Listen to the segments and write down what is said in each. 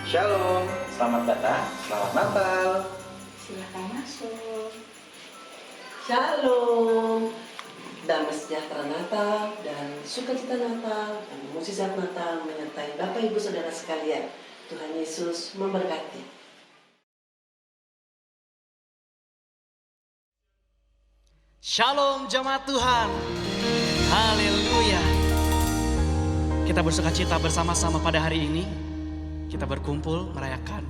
Shalom, selamat datang, selamat Natal. Silahkan masuk. Shalom, damai sejahtera Natal dan sukacita Natal dan mukjizat Natal menyertai Bapak Ibu Saudara sekalian. Tuhan Yesus memberkati. Shalom jemaat Tuhan. Haleluya. Kita bersukacita bersama-sama pada hari ini. Kita berkumpul merayakan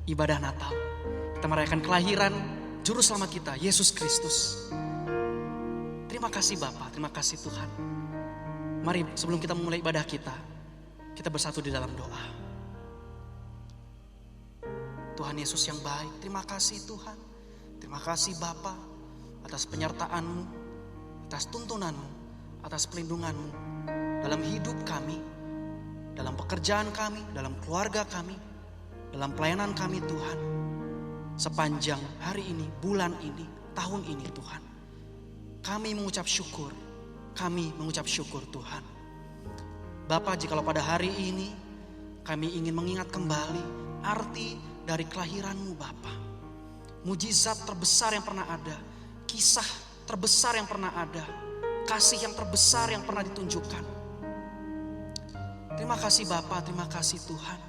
ibadah Natal. Kita merayakan kelahiran Juru Selamat kita, Yesus Kristus. Terima kasih Bapa, terima kasih Tuhan. Mari sebelum kita memulai ibadah kita bersatu di dalam doa. Tuhan Yesus yang baik, terima kasih Tuhan. Terima kasih Bapa atas penyertaan-Mu, atas tuntunan-Mu, atas pelindungan-Mu dalam hidup kami, dalam pekerjaan kami, dalam keluarga kami, dalam pelayanan kami Tuhan. Sepanjang hari ini, bulan ini, tahun ini Tuhan. Kami mengucap syukur Tuhan. Bapa, jikalau pada hari ini kami ingin mengingat kembali arti dari kelahiran-Mu Bapa. Mujizat terbesar yang pernah ada, kisah terbesar yang pernah ada, kasih yang terbesar yang pernah ditunjukkan. Terima kasih Bapa, terima kasih Tuhan.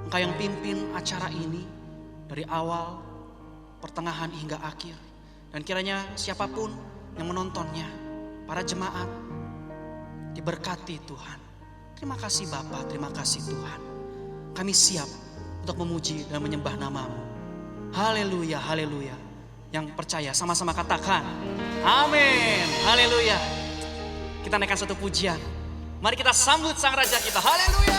Engkau yang pimpin acara ini dari awal, pertengahan hingga akhir. Dan kiranya siapapun yang menontonnya, para jemaat, diberkati Tuhan. Terima kasih Bapa, terima kasih Tuhan. Kami siap untuk memuji dan menyembah nama-Mu. Haleluya, haleluya. Yang percaya sama-sama katakan amin, haleluya. Kita naikkan satu pujian. Mari kita sambut Sang Raja kita, haleluya.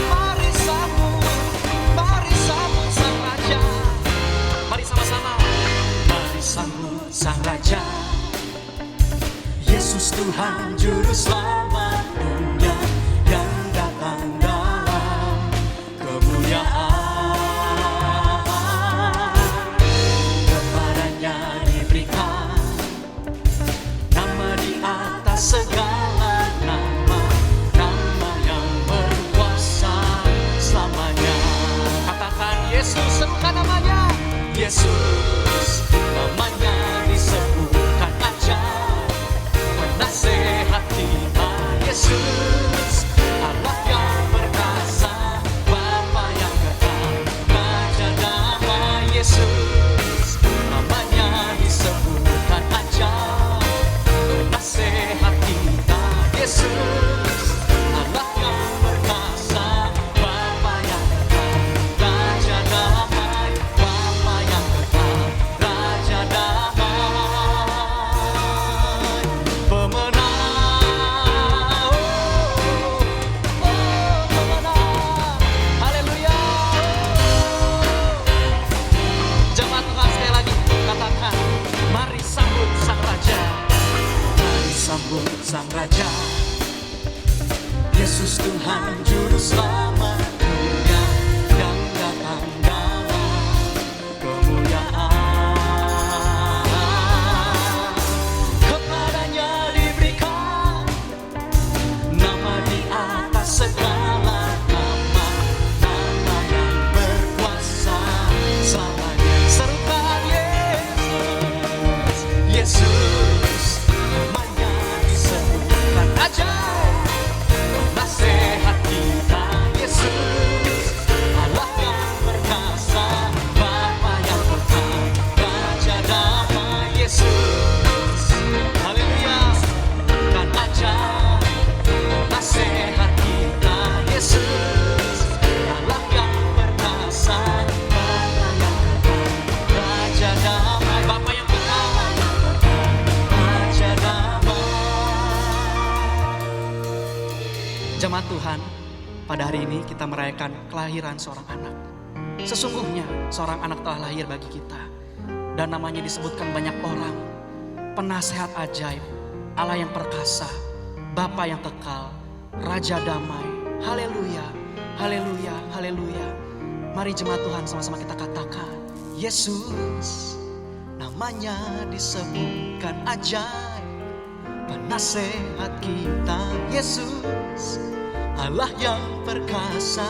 Mari sambut Sang Raja. Mari sama-sama. Mari sambut Sang Raja, Yesus Tuhan Juru Selamat dunia yang datang dalam kemuliaan. Kepadanya diberikan nama di atas segala nama, nama yang berkuasa selamanya. Katakan Yesus, sebutkan namanya. Yesus, namanya disebutkan aja. Penasehat kita Yesus, Allah yang perkasa, Bapa yang kekal, Raja damai. Yesus, namanya disebutkan aja. Penasehat kita Yesus, Allah yang perkasa, Bapa yang kekal, Raja damai. Bapa yang kekal, Raja damai. Pemenang, pemenang, haleluya. Jemaat Tuhan sekali lagi katakan, mari sambut Sang Raja. Mari sambut Sang Raja, Yesus Tuhan Juru Selamat dunia yang datang dalam kemuliaan. Kepadanya diberikan nama di atas segala nama, nama yang berkuasa selamanya. Serukan Yesus, Yesus, namanya disebutkan aja. Penasehat kita Yesus, Allah yang perkasa, Bapa yang kekal, Raja damai. Yesus, haleluya, kan aja. Penasehat kita Yesus, Allah yang perkasa, Bapa yang kekal, Raja damai. Bapa yang kekal, Raja damai. Jemaat Tuhan, pada hari ini kita merayakan kelahiran seorang anak. Sesungguhnya seorang anak telah lahir bagi kita, dan namanya disebutkan banyak orang. Penasehat ajaib, Allah yang perkasa, Bapa yang kekal, Raja damai. Haleluya, haleluya, haleluya. Mari jemaat Tuhan sama-sama kita katakan, Yesus, namanya disebutkan ajaib, penasehat kita Yesus, Allah yang perkasa,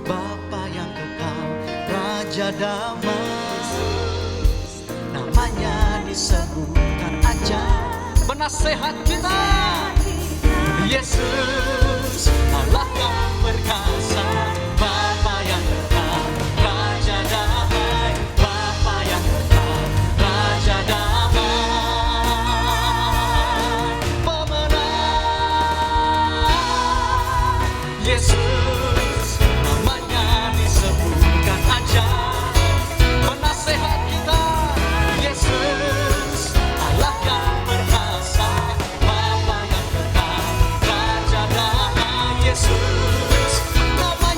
Bapa yang kekal, Raja damai. Namanya disebutkan ajaib, penasehat kita Yesus, Allah yang perkasa, Bapa yang kekal, Raja damai, Bapa yang kekal, Raja damai, pemenang. Yesus, namanya disebutkan ajaib, penasehat kita Yesus, Allah yang perkasa, Bapa yang kekal, Raja damai. Yesus, nama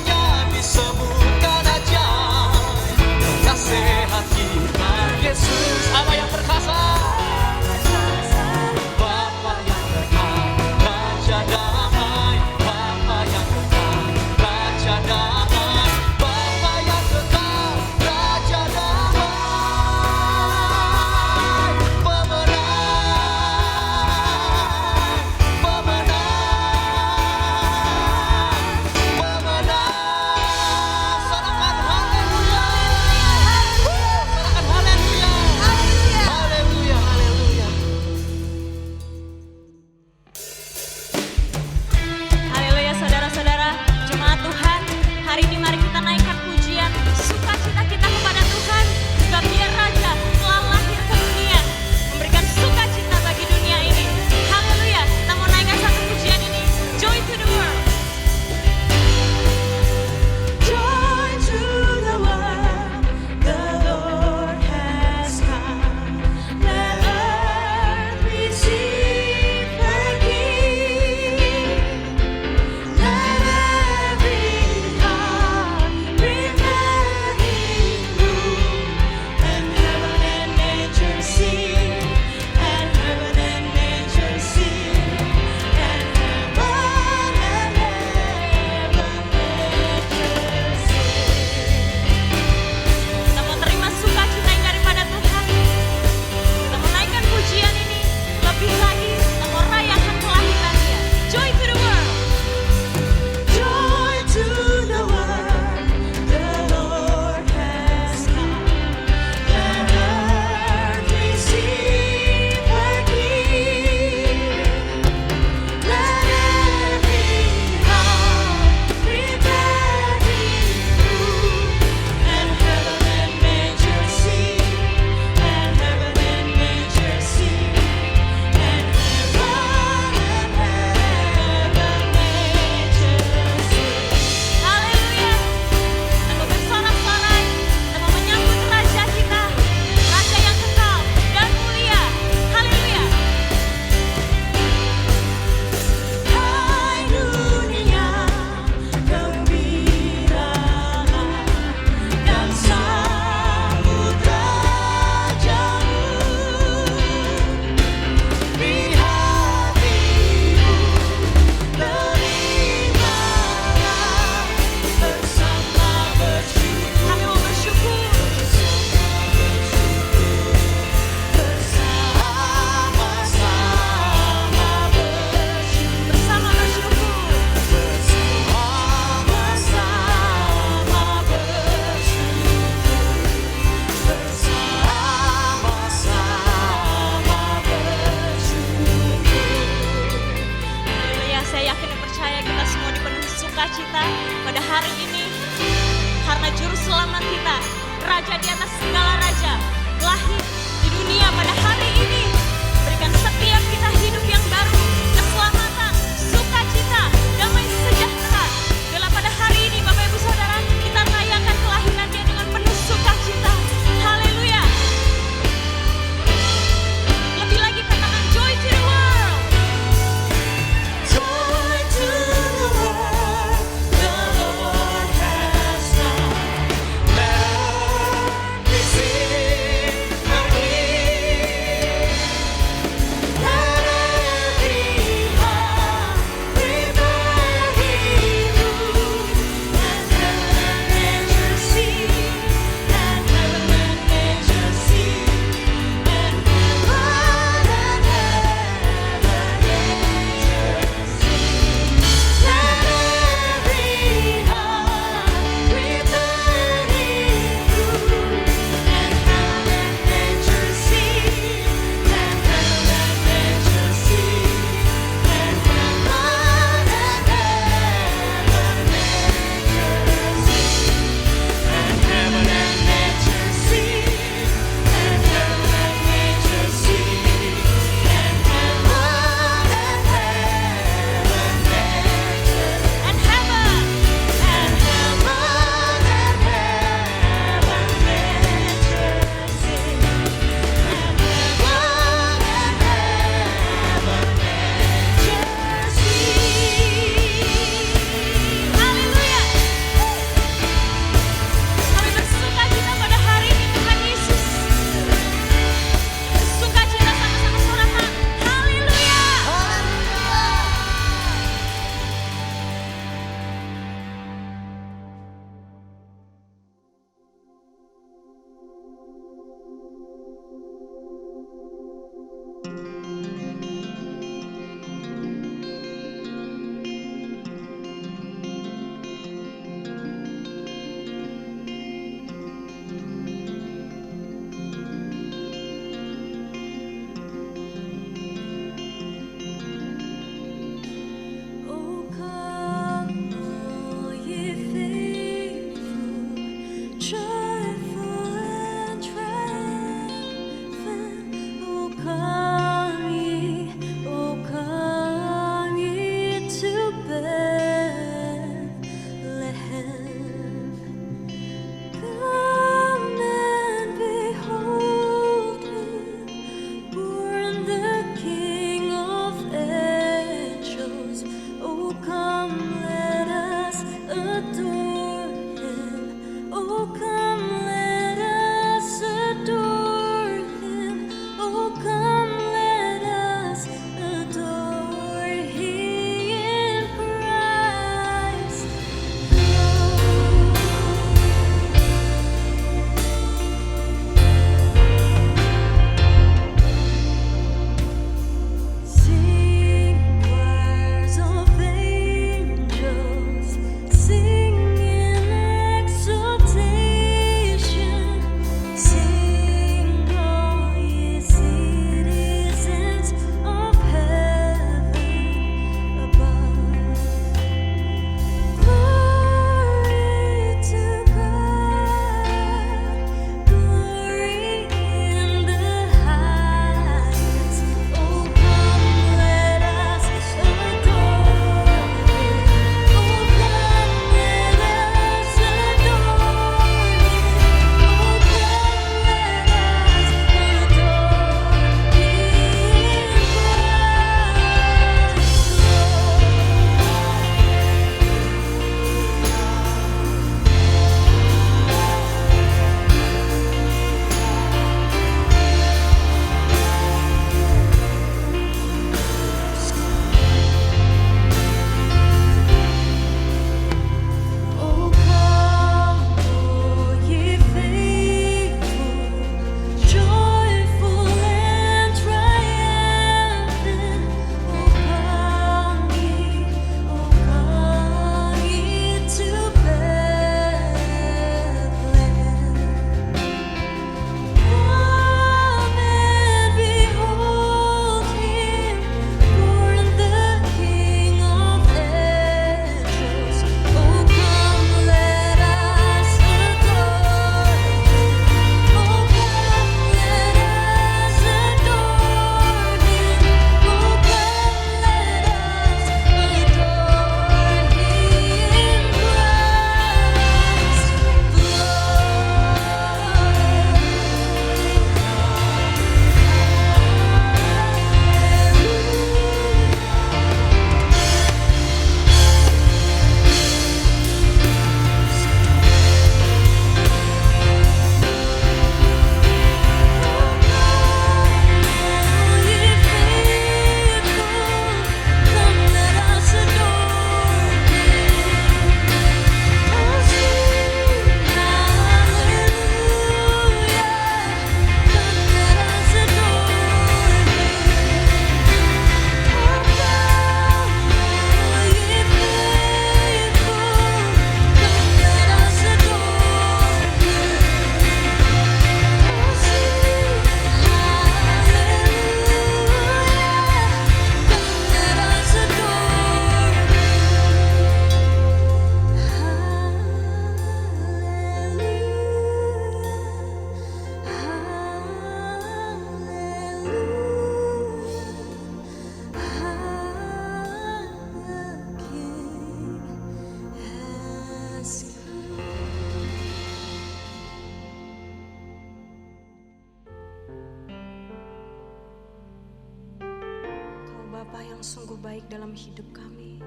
yang sungguh baik dalam hidup kami.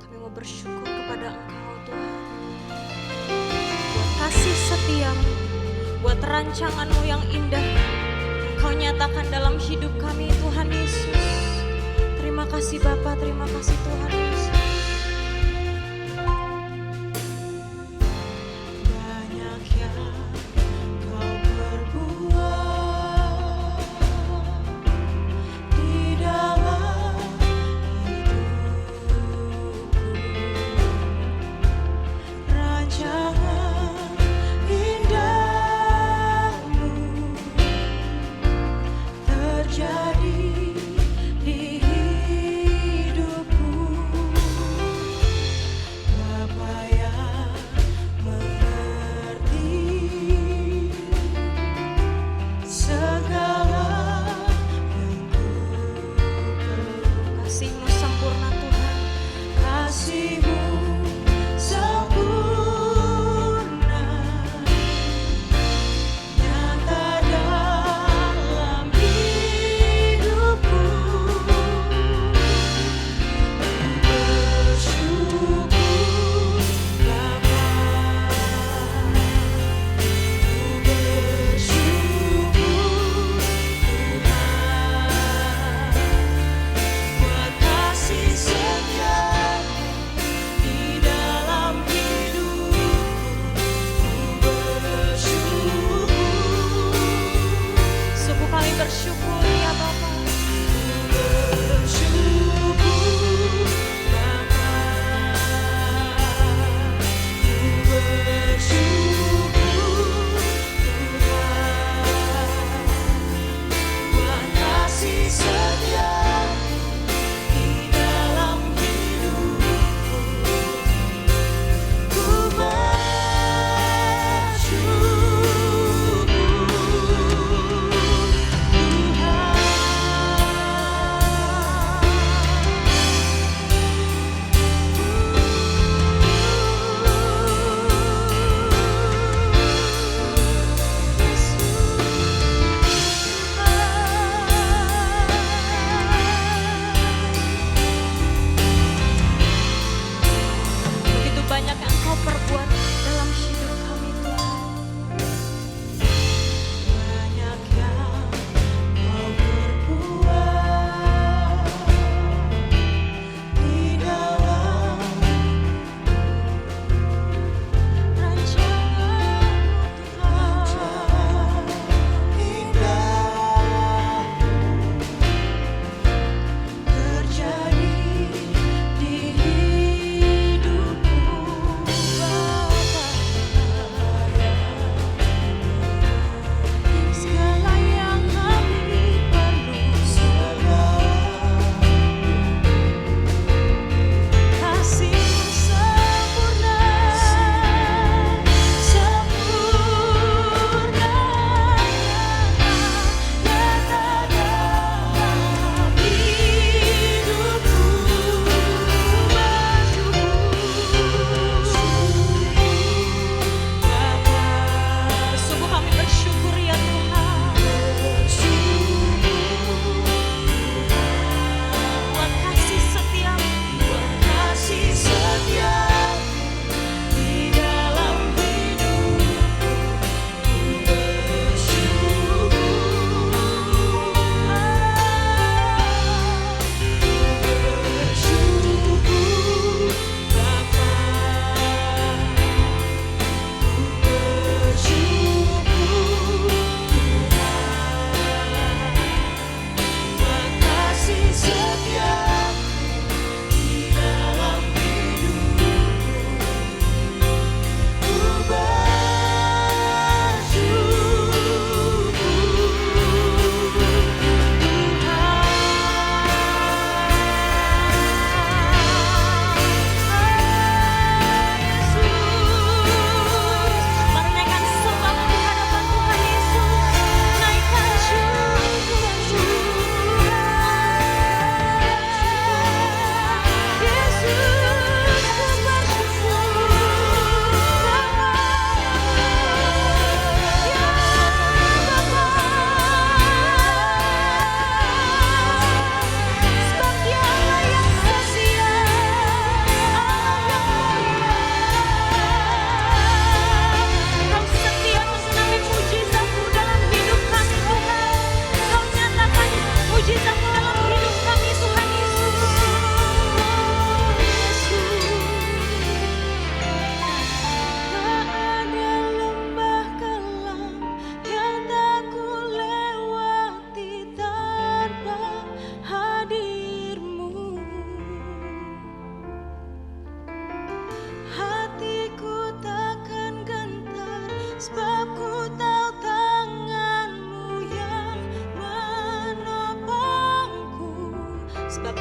Kami mau bersyukur kepada Engkau Tuhan, buat kasih setiamu, buat rancanganmu yang indah Engkau nyatakan dalam hidup kami Tuhan Yesus. Terima kasih Bapa, terima kasih Tuhan Yesus. Banyak yang Kau perbuat di dalam hidupku, rancangan indahmu terjadi di hidupku.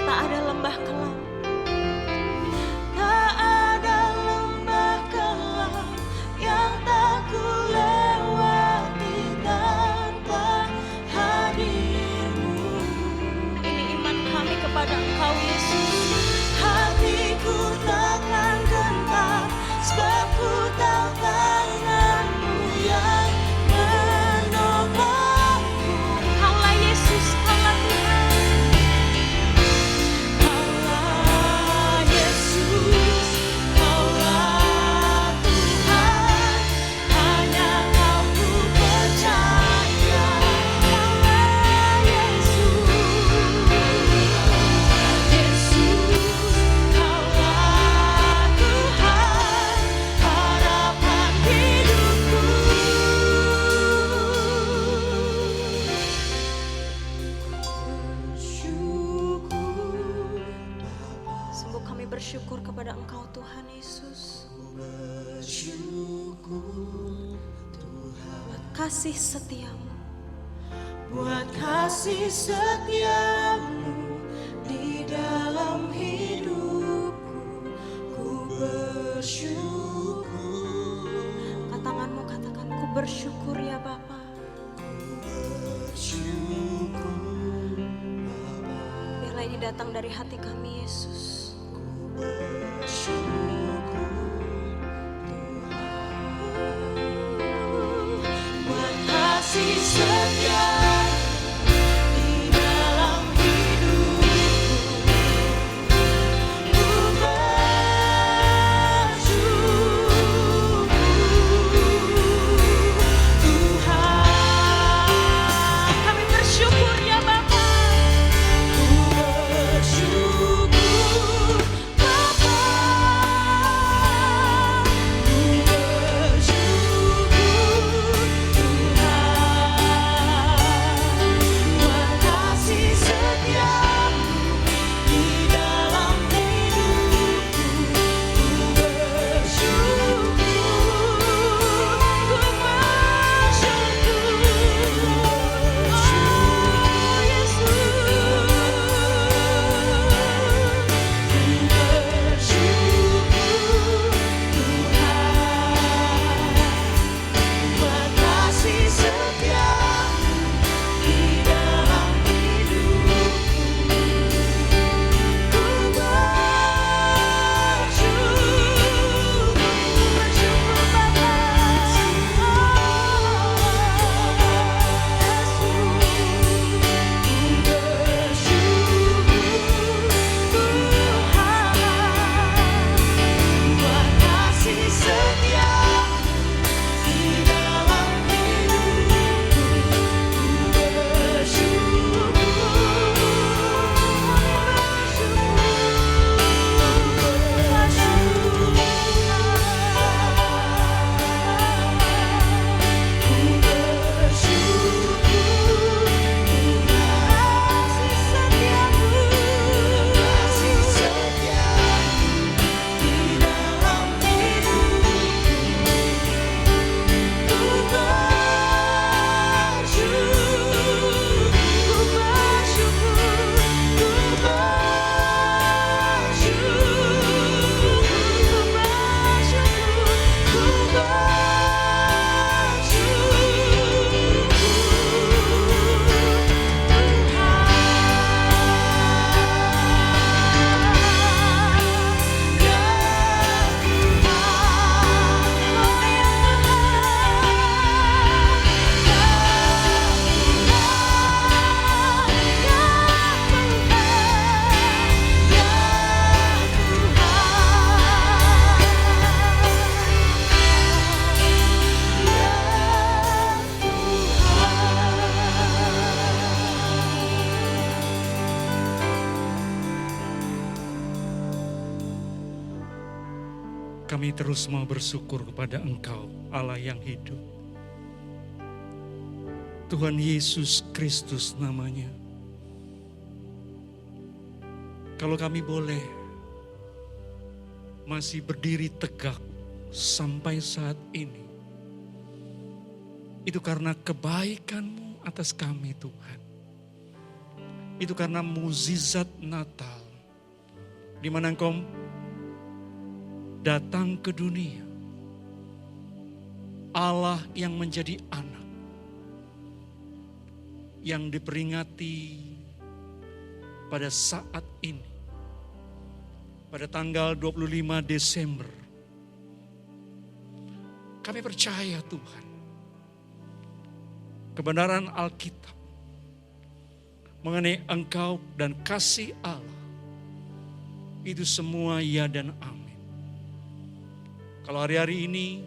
tak ada lembah kelam. Tak ada lembah kelam yang tak ku lewati tanpa hadir-Mu. Ini iman kami kepada Engkau, Yesus. Hatiku takkan gentar, sebab ku tahu tangan-Mu yang menopangku. Kaulah Yesus, Kaulah Tuhan. Kaulah Yesus, Kaulah Tuhan. Hanya Kau ku percaya. Kaulah Yesus, Kaulah Tuhan, harapan hidupku. Sungguh kami bersyukur kepada Engkau Tuhan Yesus. Buat kasih setiamu, buat kasih setiamu di dalam hidupku, ku bersyukur. Angkat tanganmu, katakan, ku bersyukur ya Bapa. Biarlah ini datang dari hati kami Yesus. Buat kasih setia di dalam hidupku, ku bersyukur Tuhan. Kami bersyukur ya Bapa. Ku bersyukur Bapa. Ku bersyukur Tuhan. Buat kasih setiamu di dalam hidupku, ku bersyukur. Ku bersyukur, oh Yesus. Ku bersyukur Tuhan. Buat kasih setiamu di dalam hidupku, ku bersyukur. Bersyukur Bapa. Buat kasih setiamu di dalam hidupku, ku bersyukur. Kami terus mau bersyukur kepada Engkau, Allah yang hidup. Tuhan Yesus Kristus namanya. Kalau kami boleh masih berdiri tegak sampai saat ini, itu karena kebaikan-Mu atas kami Tuhan. itu karena mukjizat Natal, di mana Engkau datang ke dunia. Allah yang menjadi anak, yang diperingati pada saat ini, pada tanggal 25 Desember. Kami percaya Tuhan, kebenaran Alkitab mengenai Engkau dan kasih Allah, itu semua ya dan amin. Kalau hari-hari ini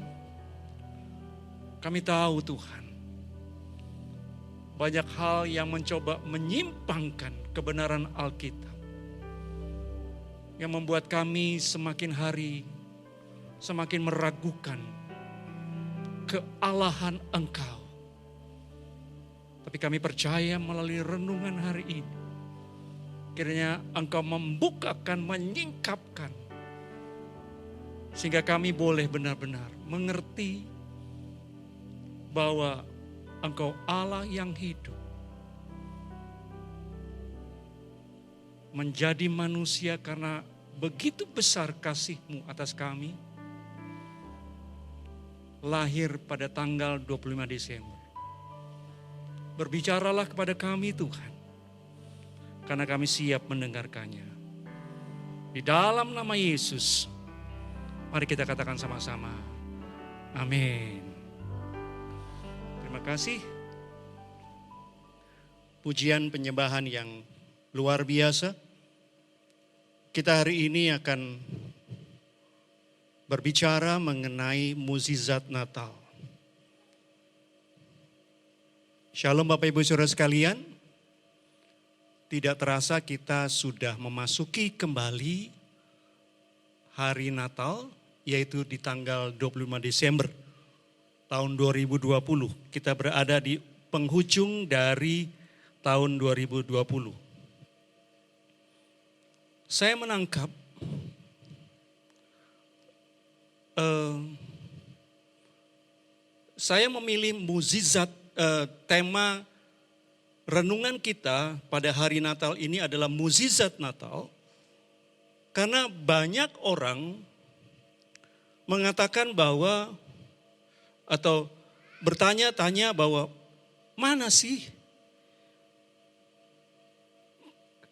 kami tahu Tuhan, banyak hal yang mencoba menyimpangkan kebenaran Alkitab, yang membuat kami semakin hari semakin meragukan kealahan Engkau. Tapi kami percaya melalui renungan hari ini, kiranya Engkau membukakan, menyingkapkan, sehingga kami boleh benar-benar mengerti bahwa Engkau Allah yang hidup, menjadi manusia karena begitu besar kasih-Mu atas kami, lahir pada tanggal 25 Desember. Berbicaralah kepada kami Tuhan, karena kami siap mendengarkannya. Di dalam nama Yesus, mari kita katakan sama-sama, amin. Terima kasih. Pujian penyembahan yang luar biasa. Kita hari ini akan berbicara mengenai mukjizat Natal. Shalom Bapak Ibu Saudara sekalian. Tidak terasa kita sudah memasuki kembali hari Natal, yaitu di tanggal 25 Desember tahun 2020. Kita berada di penghujung dari tahun 2020. Saya menangkap saya memilih mukjizat, tema renungan kita pada hari Natal ini adalah mukjizat Natal, karena banyak orang mengatakan bahwa, atau bertanya-tanya bahwa mana sih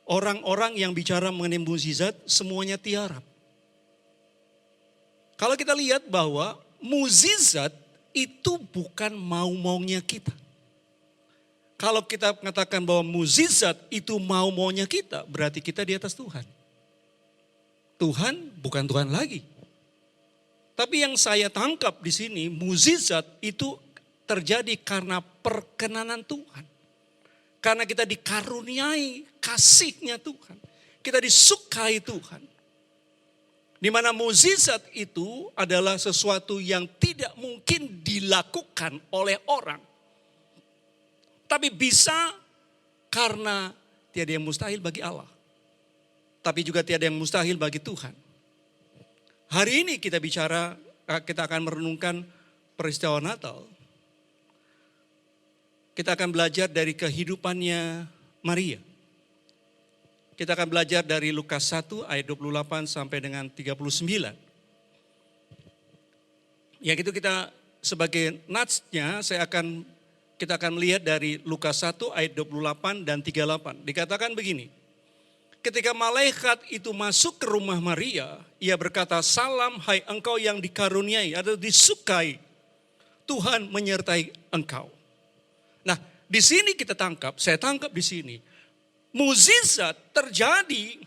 orang-orang yang bicara mengenai mukjizat semuanya tiarap. Kalau kita lihat bahwa mukjizat itu bukan mau-maunya kita. Kalau kita mengatakan bahwa mukjizat itu mau-maunya kita, berarti kita di atas Tuhan. Tuhan bukan Tuhan lagi. Tapi yang saya tangkap di sini, mukjizat itu terjadi karena perkenanan Tuhan. Karena kita dikaruniai kasih-Nya Tuhan. Kita disukai Tuhan. Di mana mukjizat itu adalah sesuatu yang tidak mungkin dilakukan oleh orang. Tapi bisa karena tiada yang mustahil bagi Allah. Tapi juga tiada yang mustahil bagi Tuhan. Hari ini kita akan merenungkan peristiwa Natal. Kita akan belajar dari kehidupannya Maria. Kita akan belajar dari Lukas 1 ayat 28 sampai dengan 39. Yang itu kita sebagai natsnya kita akan melihat dari Lukas 1 ayat 28 dan 38. Dikatakan begini. Ketika malaikat itu masuk ke rumah Maria, ia berkata, "Salam hai engkau yang dikaruniai atau disukai. Tuhan menyertai engkau." Nah, di sini saya tangkap di sini. Mukjizat terjadi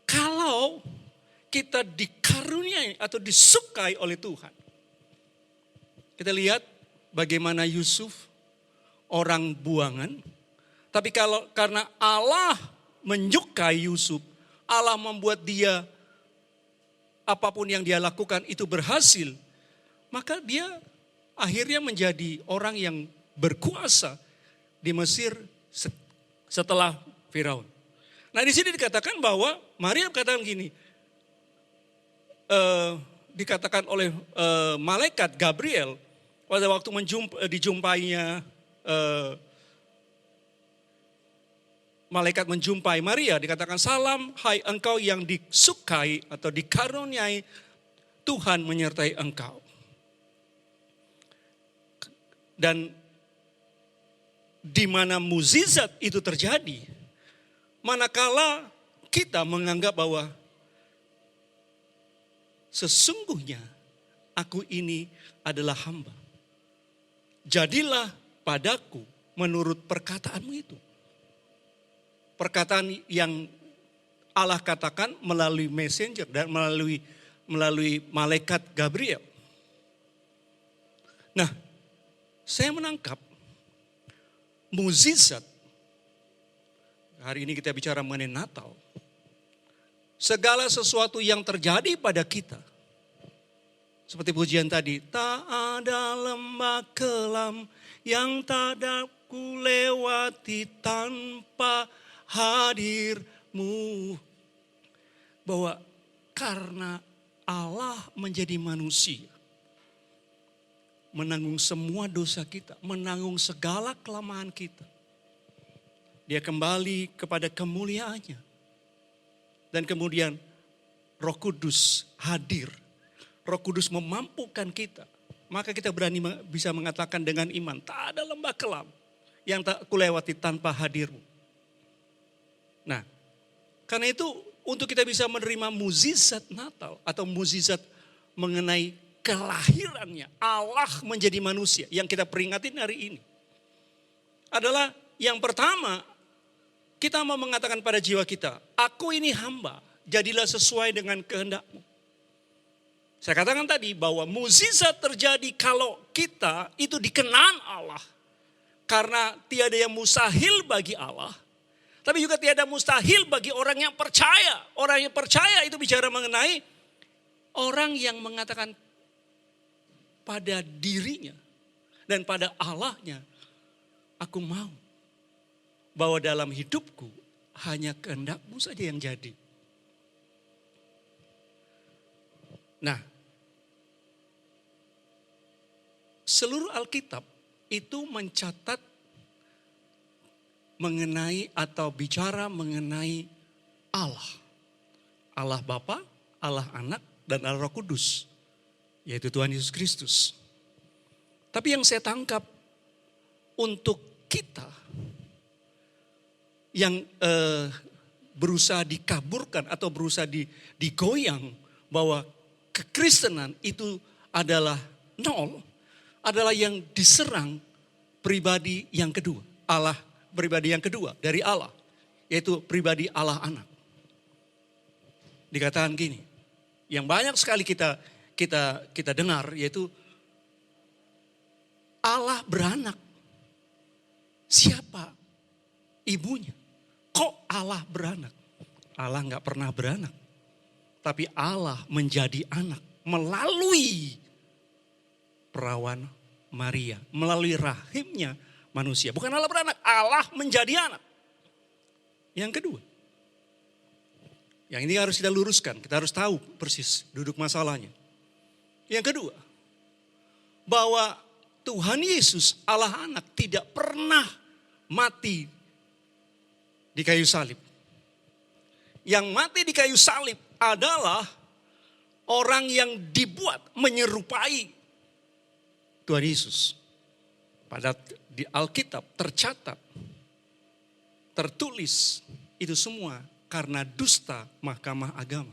kalau kita dikaruniai atau disukai oleh Tuhan. Kita lihat bagaimana Yusuf, orang buangan. Tapi karena Allah menyukai Yusuf, Allah membuat dia apapun yang dia lakukan itu berhasil. Maka dia akhirnya menjadi orang yang berkuasa di Mesir setelah Firaun. Nah, di sini dikatakan bahwa Maria berkatakan gini, dikatakan oleh malaikat Gabriel pada waktu dijumpainya malaikat menjumpai Maria, dikatakan salam hai engkau yang disukai atau dikaruniai Tuhan menyertai engkau. Dan di mana mukjizat itu terjadi, manakala kita menganggap bahwa sesungguhnya aku ini adalah hamba. Jadilah padaku menurut perkataanmu itu. Perkataan yang Allah katakan melalui messenger dan melalui malaikat Gabriel. Nah, saya menangkap mukjizat. Hari ini kita bicara mengenai Natal. Segala sesuatu yang terjadi pada kita. Seperti pujian tadi, tak ada lembah kelam yang tak dapat ku lewati tanpa hadirmu. Bahwa karena Allah menjadi manusia, menanggung semua dosa kita, menanggung segala kelemahan kita. Dia kembali kepada kemuliaannya. Dan kemudian Roh Kudus hadir. Roh Kudus memampukan kita. Maka kita berani bisa mengatakan dengan iman, tak ada lembah kelam yang tak kulewati tanpa hadirmu. Nah, karena itu untuk kita bisa menerima mukjizat Natal atau mukjizat mengenai kelahirannya Allah menjadi manusia yang kita peringatin hari ini adalah yang pertama, kita mau mengatakan pada jiwa kita, aku ini hamba, jadilah sesuai dengan kehendak-Mu. Saya katakan tadi bahwa mukjizat terjadi kalau kita itu dikenan Allah. Karena tiada yang mustahil bagi Allah. Tapi juga tiada mustahil bagi orang yang percaya. Orang yang percaya itu bicara mengenai orang yang mengatakan pada dirinya dan pada Allahnya, aku mau bahwa dalam hidupku hanya kehendak-Mu saja yang jadi. Nah, seluruh Alkitab itu mencatat mengenai atau bicara mengenai Allah. Allah Bapa, Allah Anak, dan Allah Roh Kudus. Yaitu Tuhan Yesus Kristus. Tapi yang saya tangkap untuk kita yang berusaha dikaburkan atau berusaha digoyang bahwa kekristenan itu adalah nol, adalah yang diserang pribadi yang kedua. Allah pribadi yang kedua dari Allah, yaitu pribadi Allah Anak. Dikatakan gini, yang banyak sekali kita dengar, yaitu Allah beranak. Siapa ibunya? Kok Allah beranak? Allah nggak pernah beranak. Tapi Allah menjadi anak melalui perawan Maria. Melalui rahimnya manusia. Bukan Allah beranak, Allah menjadi anak. Yang kedua. Yang ini harus kita luruskan. Kita harus tahu persis duduk masalahnya. Yang kedua. Bahwa Tuhan Yesus Allah anak tidak pernah mati di kayu salib. Yang mati di kayu salib adalah orang yang dibuat menyerupai Tuhan Yesus. Pada di Alkitab tercatat, tertulis itu semua karena dusta Mahkamah Agama.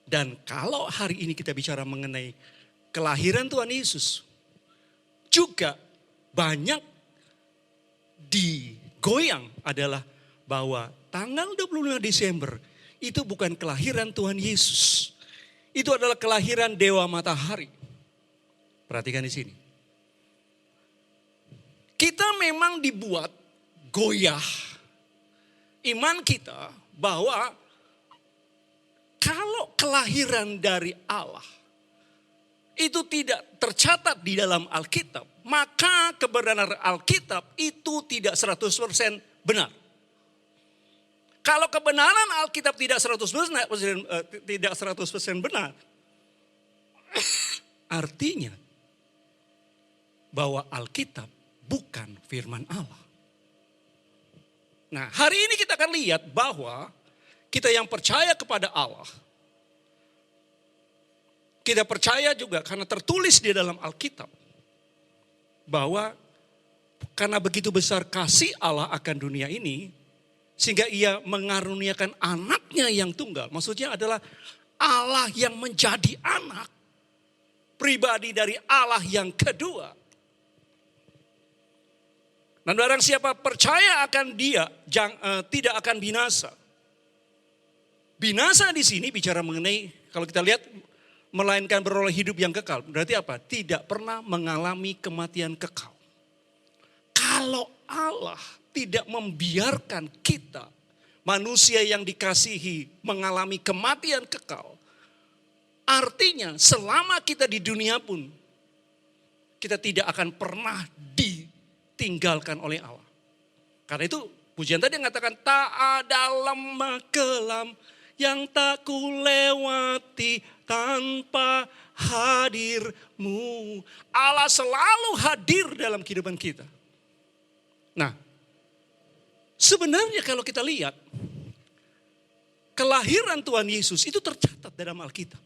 Dan kalau hari ini kita bicara mengenai kelahiran Tuhan Yesus, juga banyak digoyang adalah bahwa tanggal 25 Desember itu bukan kelahiran Tuhan Yesus. Itu adalah kelahiran Dewa Matahari. Perhatikan di sini. Kita memang dibuat goyah iman kita bahwa kalau kelahiran dari Allah itu tidak tercatat di dalam Alkitab, maka kebenaran Alkitab itu tidak 100% benar. Kalau kebenaran Alkitab tidak 100% benar, artinya bahwa Alkitab bukan firman Allah. Nah, hari ini kita akan lihat bahwa kita yang percaya kepada Allah, kita percaya juga karena tertulis di dalam Alkitab, bahwa karena begitu besar kasih Allah akan dunia ini, sehingga ia mengaruniakan anaknya yang tunggal. Maksudnya adalah Allah yang menjadi anak, pribadi dari Allah yang kedua. Dan barang siapa percaya akan dia, tidak akan binasa. Binasa di sini bicara mengenai, kalau kita lihat, melainkan beroleh hidup yang kekal. Berarti apa? Tidak pernah mengalami kematian kekal. Kalau Allah tidak membiarkan kita, manusia yang dikasihi, mengalami kematian kekal, artinya selama kita di dunia pun, kita tidak akan pernah ditinggalkan oleh Allah. Karena itu pujian tadi yang mengatakan, tak ada lemah kelam yang tak kulewati tanpa hadirmu. Allah selalu hadir dalam kehidupan kita. Nah, sebenarnya kalau kita lihat, kelahiran Tuhan Yesus itu tercatat dalam Alkitab.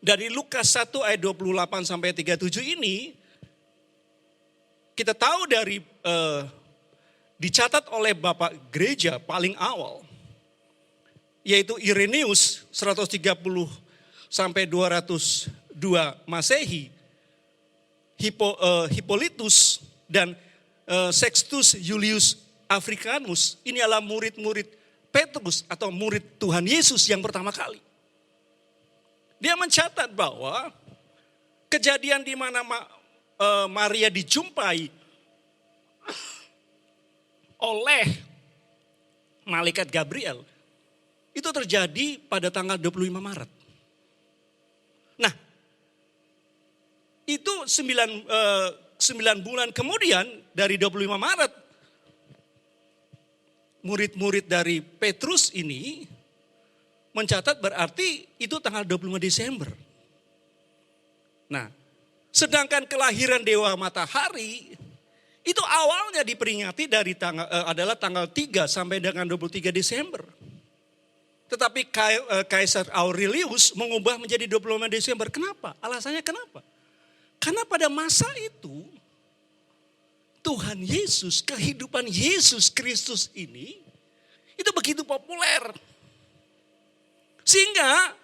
Dari Lukas 1 ayat 28 sampai 37 ini, kita tahu dari dicatat oleh Bapak Gereja paling awal, yaitu Irenaeus 130 sampai 202 Masehi, Hippolytus dan Sextus Julius Africanus, ini adalah murid-murid Petrus atau murid Tuhan Yesus yang pertama kali. Dia mencatat bahwa kejadian di mana Maria dijumpai oleh malaikat Gabriel itu terjadi pada tanggal 25 Maret. Nah, itu 9 bulan kemudian dari 25 Maret, murid-murid dari Petrus ini mencatat berarti itu tanggal 25 Desember. Nah, sedangkan kelahiran Dewa Matahari itu awalnya diperingati dari adalah tanggal 3 sampai dengan 23 Desember. Tetapi Kaisar Aurelius mengubah menjadi 25 Desember. Kenapa? Alasannya kenapa? Karena pada masa itu Tuhan Yesus, kehidupan Yesus Kristus ini itu begitu populer. Sehingga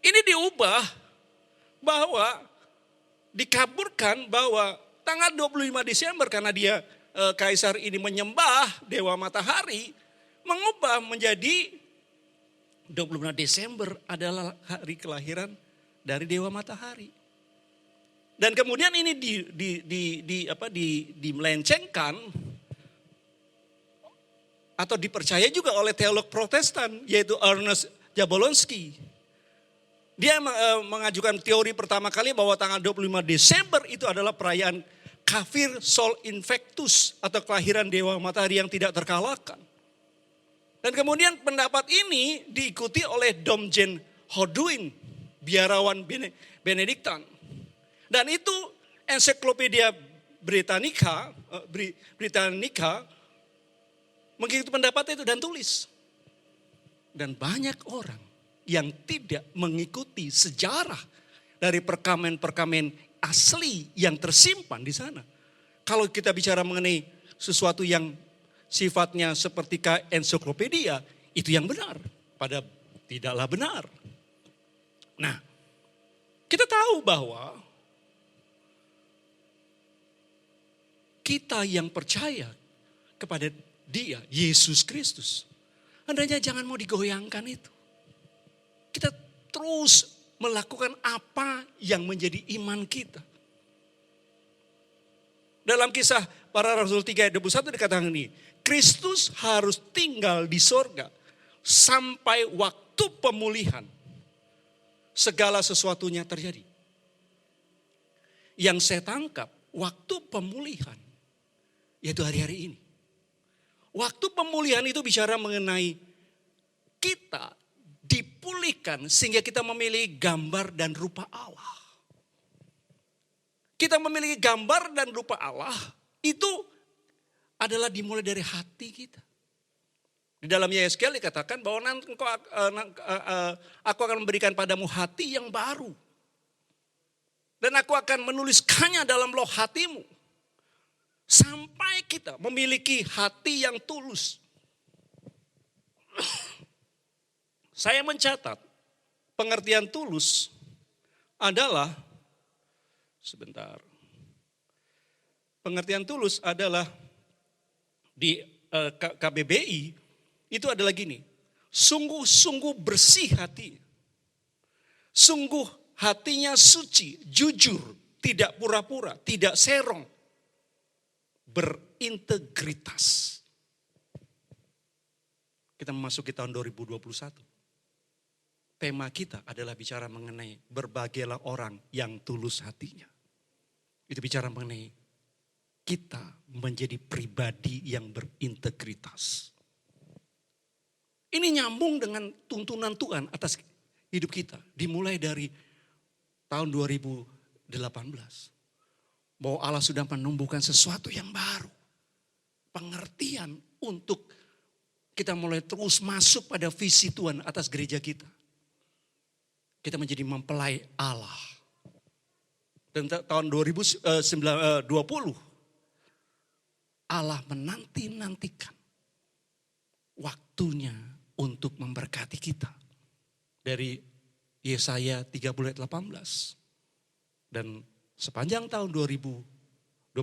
ini diubah bahwa dikaburkan bahwa tanggal 25 Desember karena dia Kaisar ini menyembah Dewa Matahari, mengubah menjadi 25 Desember adalah hari kelahiran dari Dewa Matahari. Dan kemudian ini dimelencengkan atau dipercaya juga oleh teolog Protestan yaitu Ernest Jablonski. Dia mengajukan teori pertama kali bahwa tanggal 25 Desember itu adalah perayaan Kafir Sol Invictus atau kelahiran Dewa Matahari yang tidak terkalahkan. Dan kemudian pendapat ini diikuti oleh Domjen Hoduin, biarawan Benediktan. Dan itu Ensiklopedia Britannica mengikuti pendapat itu dan tulis. Dan banyak orang yang tidak mengikuti sejarah dari perkamen-perkamen asli yang tersimpan di sana. Kalau kita bicara mengenai sesuatu yang sifatnya seperti ensiklopedia, itu yang benar. Pada tidaklah benar. Nah, kita tahu bahwa kita yang percaya kepada Dia, Yesus Kristus, hendaknya jangan mau digoyangkan itu. Kita terus melakukan apa yang menjadi iman kita. Dalam Kisah Para Rasul 3 ayat 21 dikatakan ini, Kristus harus tinggal di sorga sampai waktu pemulihan segala sesuatunya terjadi. Yang saya tangkap, waktu pemulihan yaitu hari-hari ini. Waktu pemulihan itu bicara mengenai kita dipulihkan sehingga kita memiliki gambar dan rupa Allah. Kita memiliki gambar dan rupa Allah itu adalah dimulai dari hati kita. Di dalam Yesaya dikatakan bahwa nanti aku akan memberikan padamu hati yang baru. Dan aku akan menuliskannya dalam loh hatimu. Sampai kita memiliki hati yang tulus. Saya mencatat pengertian tulus adalah, sebentar. Pengertian tulus adalah di KBBI itu adalah gini. Sungguh-sungguh bersih hati. Sungguh hatinya suci, jujur, tidak pura-pura, tidak serong. Berintegritas. Kita memasuki tahun 2021. Tema kita adalah bicara mengenai berbahagialah orang yang tulus hatinya. Itu bicara mengenai kita menjadi pribadi yang berintegritas. Ini nyambung dengan tuntunan Tuhan atas hidup kita. Dimulai dari tahun 2018. Bahwa Allah sudah menumbuhkan sesuatu yang baru. Pengertian untuk kita mulai terus masuk pada visi Tuhan atas gereja kita. Kita menjadi mempelai Allah. Dan tahun 2020 Allah menanti-nantikan waktunya untuk memberkati kita. Dari Yesaya 30 ayat 18. Dan sepanjang tahun 2021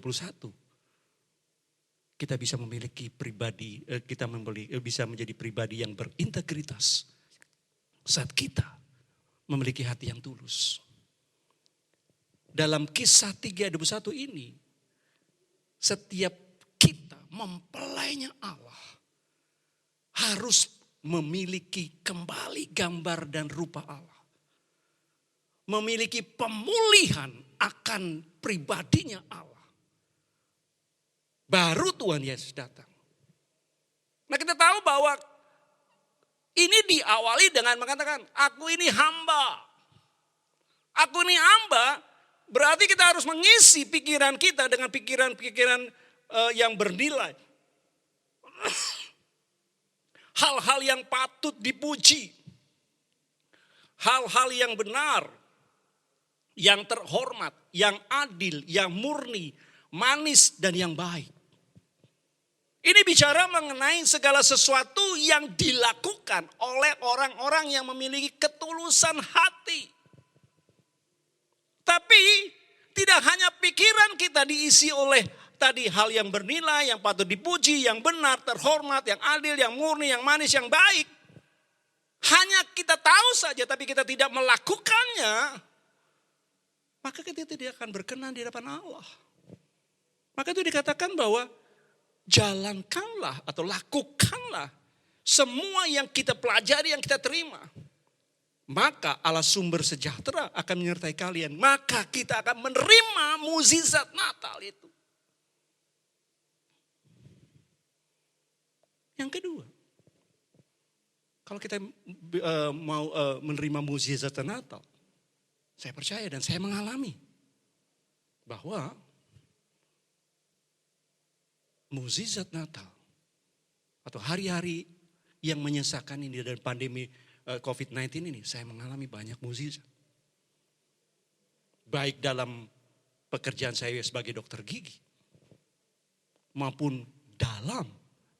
kita bisa memiliki pribadi, bisa menjadi pribadi yang berintegritas saat kita memiliki hati yang tulus. Dalam Kisah 3 ayat 21 ini, setiap kita mempelainya Allah harus memiliki kembali gambar dan rupa Allah. Memiliki pemulihan akan pribadinya Allah. Baru Tuhan Yesus datang. Nah, kita tahu bahwa ini diawali dengan mengatakan, aku ini hamba. Aku ini hamba, berarti kita harus mengisi pikiran kita dengan pikiran-pikiran yang bernilai. Hal-hal yang patut dipuji. Hal-hal yang benar. Yang terhormat, yang adil, yang murni, manis dan yang baik. Ini bicara mengenai segala sesuatu yang dilakukan oleh orang-orang yang memiliki ketulusan hati. Tapi tidak hanya pikiran kita diisi oleh tadi hal yang bernilai, yang patut dipuji, yang benar, terhormat, yang adil, yang murni, yang manis, yang baik. Hanya kita tahu saja tapi kita tidak melakukannya. Maka kita tidak akan berkenan di hadapan Allah. Maka itu dikatakan bahwa jalankanlah atau lakukanlah semua yang kita pelajari, yang kita terima. Maka Allah sumber sejahtera akan menyertai kalian. Maka kita akan menerima mukjizat Natal itu. Yang kedua, kalau kita mau menerima mukjizat Natal, saya percaya dan saya mengalami bahwa mukjizat Natal atau hari-hari yang menyesakan ini dan pandemi COVID-19 ini, saya mengalami banyak mukjizat. Baik dalam pekerjaan saya sebagai dokter gigi maupun dalam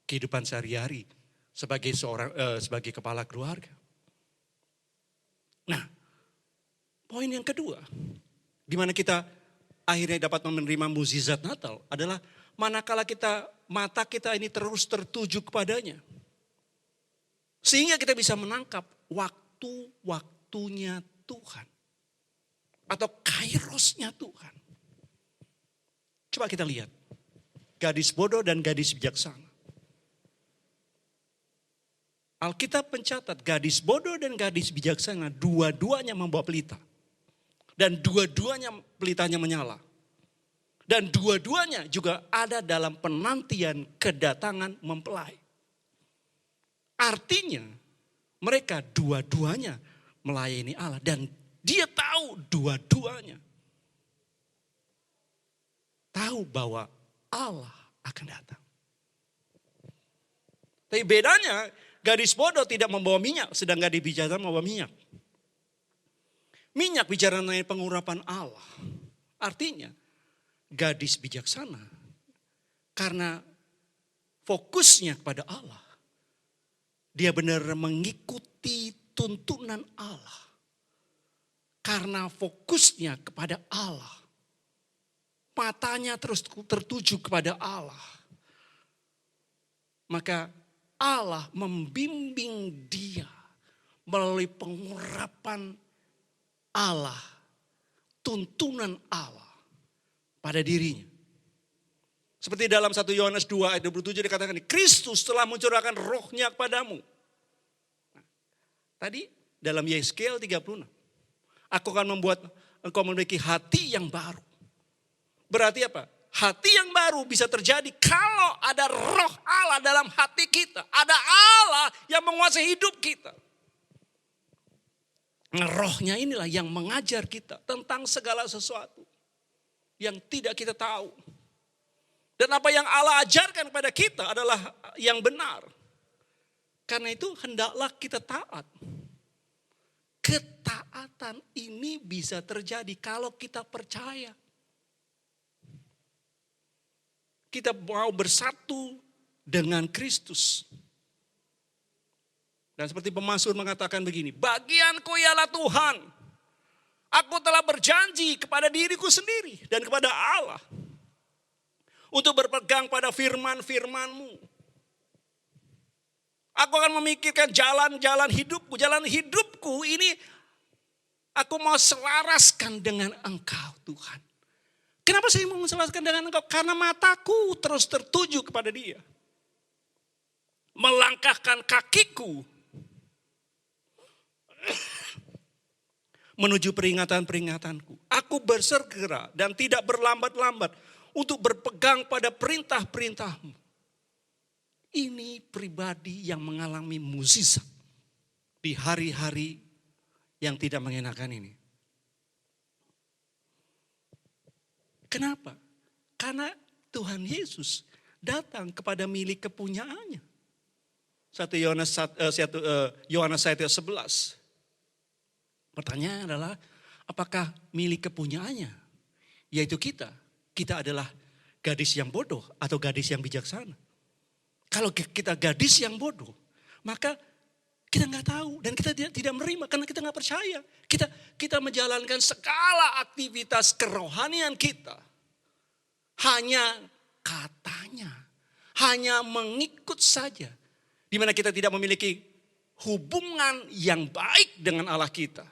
kehidupan sehari-hari sebagai kepala keluarga. Nah, poin yang kedua, di mana kita akhirnya dapat menerima mukjizat Natal adalah manakala mata kita ini terus tertuju kepadanya. Sehingga kita bisa menangkap waktu-waktunya Tuhan. Atau kairosnya Tuhan. Coba kita lihat. Gadis bodoh dan gadis bijaksana. Alkitab mencatat gadis bodoh dan gadis bijaksana dua-duanya membawa pelita. Dan dua-duanya pelitanya menyala. Dan dua-duanya juga ada dalam penantian kedatangan mempelai. Artinya mereka dua-duanya melayani Allah. Dan dia tahu dua-duanya. Tahu bahwa Allah akan datang. Tapi bedanya gadis bodoh tidak membawa minyak, sedang gadis bijaksana membawa minyak. Minyak bicara mengenai pengurapan Allah. Artinya gadis bijaksana karena fokusnya kepada Allah. Dia benar mengikuti tuntunan Allah. Karena fokusnya kepada Allah. Matanya terus tertuju kepada Allah. Maka Allah membimbing dia melalui pengurapan Allah, tuntunan Allah pada dirinya. Seperti dalam 1 Yohanes 2 ayat 27 dikatakan, Kristus telah mencurahkan rohnya kepadamu. Nah, tadi dalam Yeskel 36, aku akan membuat engkau memiliki hati yang baru. Berarti apa? Hati yang baru bisa terjadi kalau ada roh Allah dalam hati kita. Ada Allah yang menguasai hidup kita. Nah, rohnya inilah yang mengajar kita tentang segala sesuatu yang tidak kita tahu. Dan apa yang Allah ajarkan kepada kita adalah yang benar. Karena itu hendaklah kita taat. Ketaatan ini bisa terjadi kalau kita percaya. Kita mau bersatu dengan Kristus. Dan seperti pemazmur mengatakan begini, bagianku ialah Tuhan. Aku telah berjanji kepada diriku sendiri dan kepada Allah. Untuk berpegang pada firman-firman-Mu. Aku akan memikirkan jalan-jalan hidupku. Jalan hidupku ini aku mau selaraskan dengan Engkau Tuhan. Kenapa saya mau menselaraskan dengan Engkau? Karena mataku terus tertuju kepada Dia. Melangkahkan kakiku menuju peringatan-peringatanku. Aku bersegera dan tidak berlambat-lambat untuk berpegang pada perintah-perintah-Mu. Ini pribadi yang mengalami mukjizat di hari-hari yang tidak mengenakan ini. Kenapa? Karena Tuhan Yesus datang kepada milik kepunyaannya. 1 Yohanes 1 ayat 11. Pertanyaannya adalah, apakah milik kepunyaannya? Yaitu kita. Kita adalah gadis yang bodoh atau gadis yang bijaksana. Kalau kita gadis yang bodoh, maka kita nggak tahu dan kita tidak menerima karena kita nggak percaya. Kita menjalankan segala aktivitas kerohanian kita hanya katanya, hanya mengikut saja, di mana kita tidak memiliki hubungan yang baik dengan Allah kita.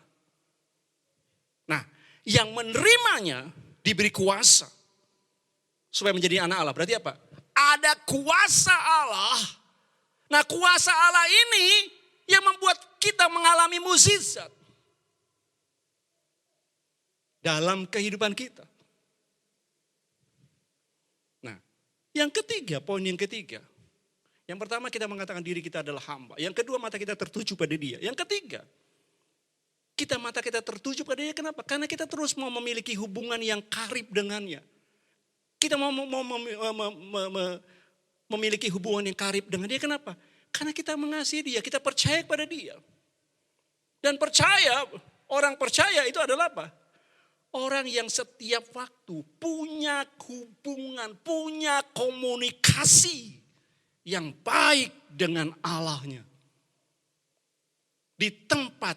Nah, yang menerimanya diberi kuasa supaya menjadi anak Allah. Berarti apa? Ada kuasa Allah. Nah, kuasa Allah ini yang membuat kita mengalami mukjizat dalam kehidupan kita. Nah, yang ketiga, poin yang ketiga. Yang pertama kita mengatakan diri kita adalah hamba. Yang kedua mata kita tertuju pada Dia. Yang ketiga, mata kita tertuju pada Dia. Kenapa? Karena kita terus mau memiliki hubungan yang karib dengannya. Kita mau memiliki hubungan yang karib dengan Dia. Kenapa? Karena kita mengasihi Dia, kita percaya kepada Dia. Dan percaya, orang percaya itu adalah apa? Orang yang setiap waktu punya hubungan, punya komunikasi yang baik dengan Allahnya. Di tempat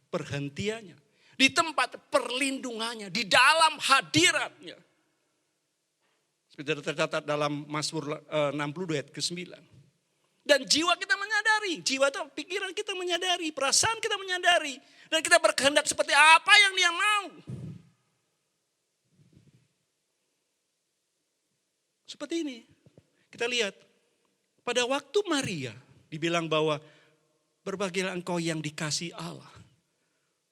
perhentiannya, di tempat perlindungannya, di dalam hadiratnya. Seperti tercatat dalam Mazmur 62 ayat ke-9. Dan jiwa kita menyadari, jiwa itu pikiran kita menyadari, perasaan kita menyadari. Dan kita berkehendak seperti apa yang Dia mau. Seperti ini, kita lihat. Pada waktu Maria dibilang bahwa berbahagialah engkau yang dikasihi Allah.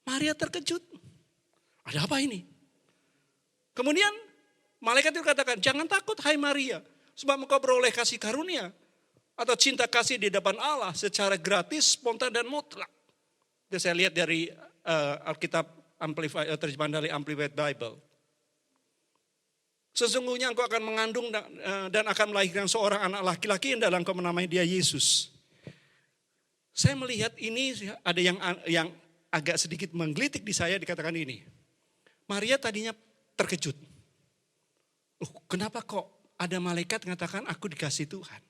Maria terkejut. Ada apa ini? Kemudian malaikat itu katakan, jangan takut hai Maria. Sebab engkau beroleh kasih karunia. Atau cinta kasih di depan Allah secara gratis, spontan dan mutlak. Itu saya lihat dari Alkitab terjemahan dari Amplified Bible. Sesungguhnya engkau akan mengandung dan akan melahirkan seorang anak laki-laki dan engkau menamai dia Yesus. Saya melihat ini ada yang agak sedikit menggelitik di saya dikatakan ini. Maria tadinya terkejut. Kenapa kok ada malaikat mengatakan aku dikasih Tuhan?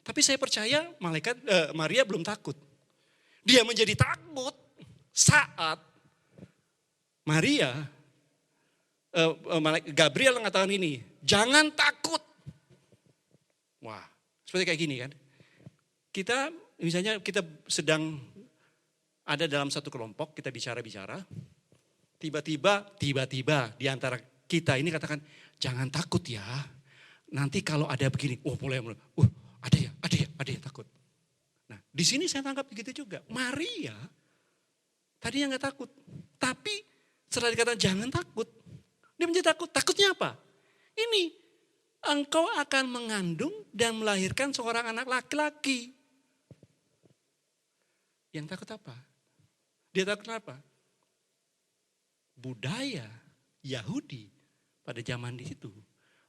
Tapi saya percaya Maria belum takut. Dia menjadi takut saat Gabriel mengatakan ini, jangan takut. Wah, seperti kayak gini kan. Misalnya kita sedang ada dalam satu kelompok, kita bicara-bicara. Tiba-tiba di antara kita ini katakan, jangan takut ya. Nanti kalau ada begini, mulai. Ada yang takut. Nah, di sini saya tangkap begitu juga. Maria tadinya nggak takut, tapi setelah dikatakan jangan takut, dia menjadi takut. Takutnya apa? Ini, engkau akan mengandung dan melahirkan seorang anak laki-laki. Yang takut apa? Dia takut apa? Budaya Yahudi pada zaman itu,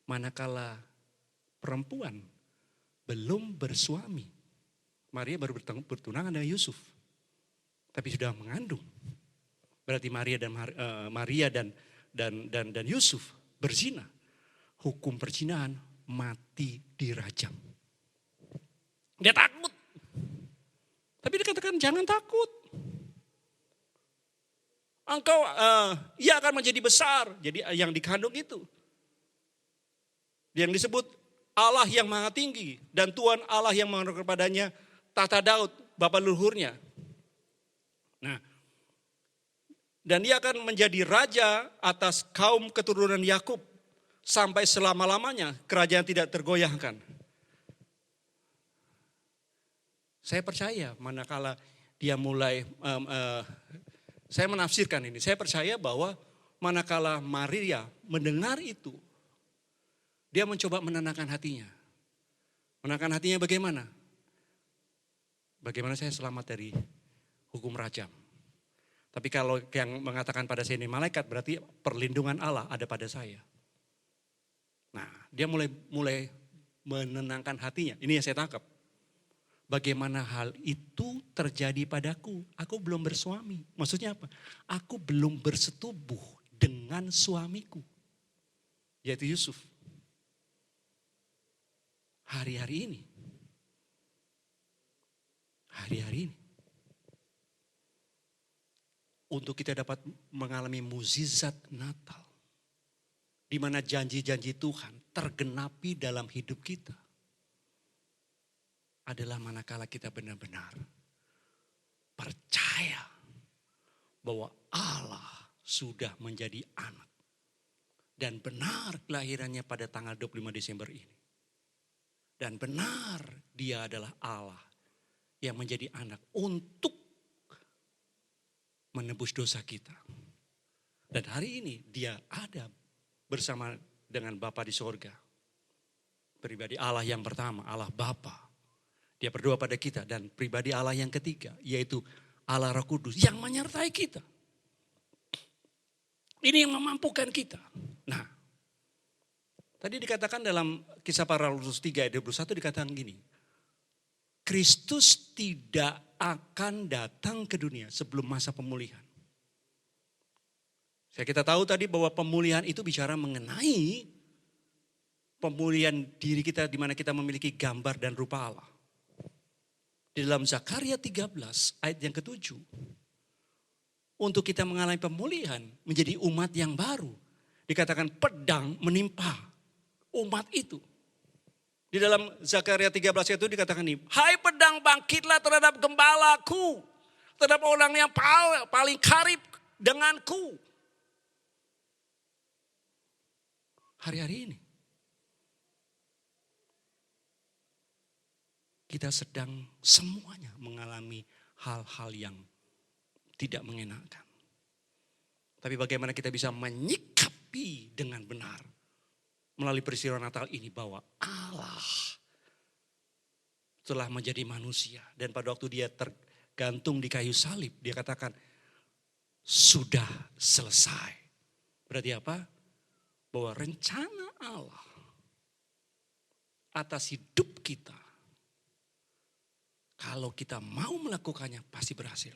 manakala perempuan belum bersuami, Maria baru bertunangan dengan Yusuf, tapi sudah mengandung. Berarti Maria dan Yusuf berzina. Hukum perzinahan mati dirajam. Dia takut. Tapi dikatakan jangan takut. Engkau ia akan menjadi besar. Jadi yang dikandung itu. Yang disebut Allah yang maha tinggi. Dan Tuhan Allah yang menganugerahkan kepadanya tata Daud, bapa leluhurnya. Nah, dan dia akan menjadi raja atas kaum keturunan Yakub sampai selama-lamanya kerajaan tidak tergoyahkan. Saya percaya manakala dia mulai, saya menafsirkan ini, saya percaya bahwa manakala Maria mendengar itu, dia mencoba menenangkan hatinya. Menenangkan hatinya bagaimana? Bagaimana saya selamat dari hukum rajam. Tapi kalau yang mengatakan pada saya ini malaikat, berarti perlindungan Allah ada pada saya. Nah, dia mulai menenangkan hatinya. Ini yang saya tangkap. Bagaimana hal itu terjadi padaku? Aku belum bersuami. Maksudnya apa? Aku belum bersetubuh dengan suamiku, yaitu Yusuf. Hari-hari ini. Untuk kita dapat mengalami mukjizat Natal. Di mana janji-janji Tuhan tergenapi dalam hidup kita. Adalah manakala kita benar-benar percaya bahwa Allah sudah menjadi anak. Dan benar kelahirannya pada tanggal 25 Desember ini. Dan benar dia adalah Allah yang menjadi anak untuk menebus dosa kita. Dan hari ini dia ada bersama dengan Bapa di sorga. Pribadi Allah yang pertama, Allah Bapa. Dia berdoa pada kita dan pribadi Allah yang ketiga, yaitu Allah Roh Kudus yang menyertai kita. Ini yang memampukan kita. Nah, tadi dikatakan dalam Kisah Para Rasul 3 ayat 21 dikatakan gini. Kristus tidak akan datang ke dunia sebelum masa pemulihan. Kita tahu tadi bahwa pemulihan itu bicara mengenai pemulihan diri kita di mana kita memiliki gambar dan rupa Allah. Di dalam Zakaria 13 ayat yang ke-7. Untuk kita mengalami pemulihan menjadi umat yang baru. Dikatakan pedang menimpa umat itu. Di dalam Zakaria 13 itu dikatakan ini. Hai pedang bangkitlah terhadap gembalaku. Terhadap orang yang paling karib denganku. Hari-hari ini. Kita sedang semuanya mengalami hal-hal yang tidak mengenakan. Tapi bagaimana kita bisa menyikapi dengan benar melalui peristiwa Natal ini bahwa Allah telah menjadi manusia. Dan pada waktu dia tergantung di kayu salib, dia katakan sudah selesai. Berarti apa? Bahwa rencana Allah atas hidup kita, kalau kita mau melakukannya pasti berhasil.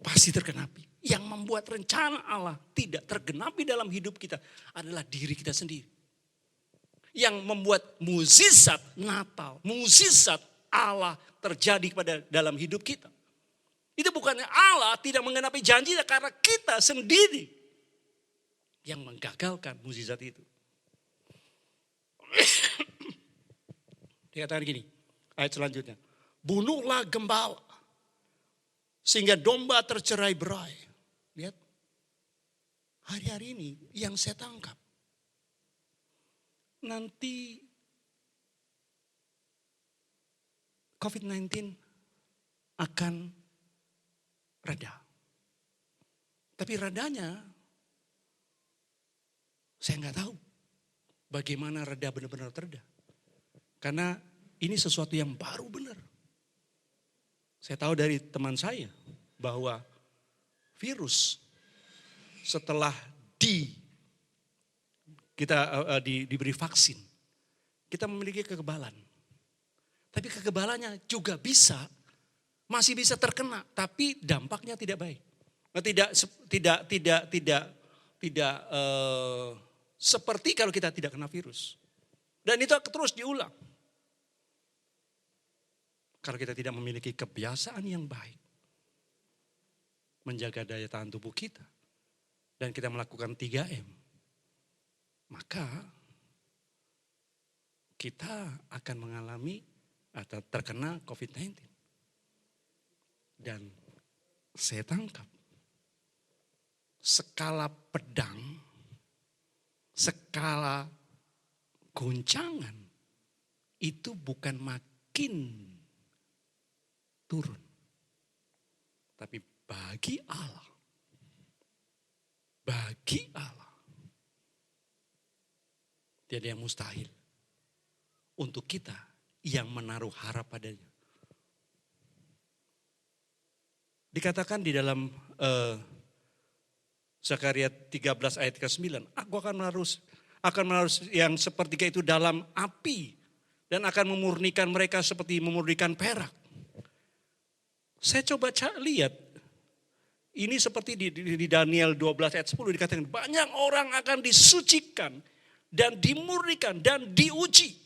Pasti tergenapi. Yang membuat rencana Allah tidak tergenapi dalam hidup kita adalah diri kita sendiri. Yang membuat mukjizat Natal, mukjizat Allah terjadi pada dalam hidup kita. Itu bukannya Allah tidak menggenapi janjinya, karena kita sendiri yang menggagalkan mukjizat itu. Dikatakan gini, ayat selanjutnya. Bunuhlah gembala sehingga domba tercerai-berai. Lihat, hari-hari ini yang saya tangkap, nanti COVID-19 akan reda. Tapi redanya, saya nggak tahu bagaimana reda benar-benar reda. Karena ini sesuatu yang baru benar. Saya tahu dari teman saya bahwa virus setelah diberi vaksin, kita memiliki kekebalan. Tapi kekebalannya juga masih bisa terkena, tapi dampaknya tidak baik. Tidak seperti kalau kita tidak kena virus. Dan itu terus diulang. Kalau kita tidak memiliki kebiasaan yang baik, menjaga daya tahan tubuh kita, dan kita melakukan 3M, maka kita akan mengalami atau terkena COVID-19. Dan saya tangkap, skala pedang, skala goncangan, itu bukan makin turun. Tapi bagi Allah, tiada yang mustahil untuk kita yang menaruh harap padanya. Dikatakan di dalam Zakaria 13 ayat ke-9, aku akan menaruh yang seperti itu dalam api dan akan memurnikan mereka seperti memurnikan perak. Saya coba lihat, ini seperti di Daniel 12 ayat 10 dikatakan banyak orang akan disucikan dan dimurnikan dan diuji.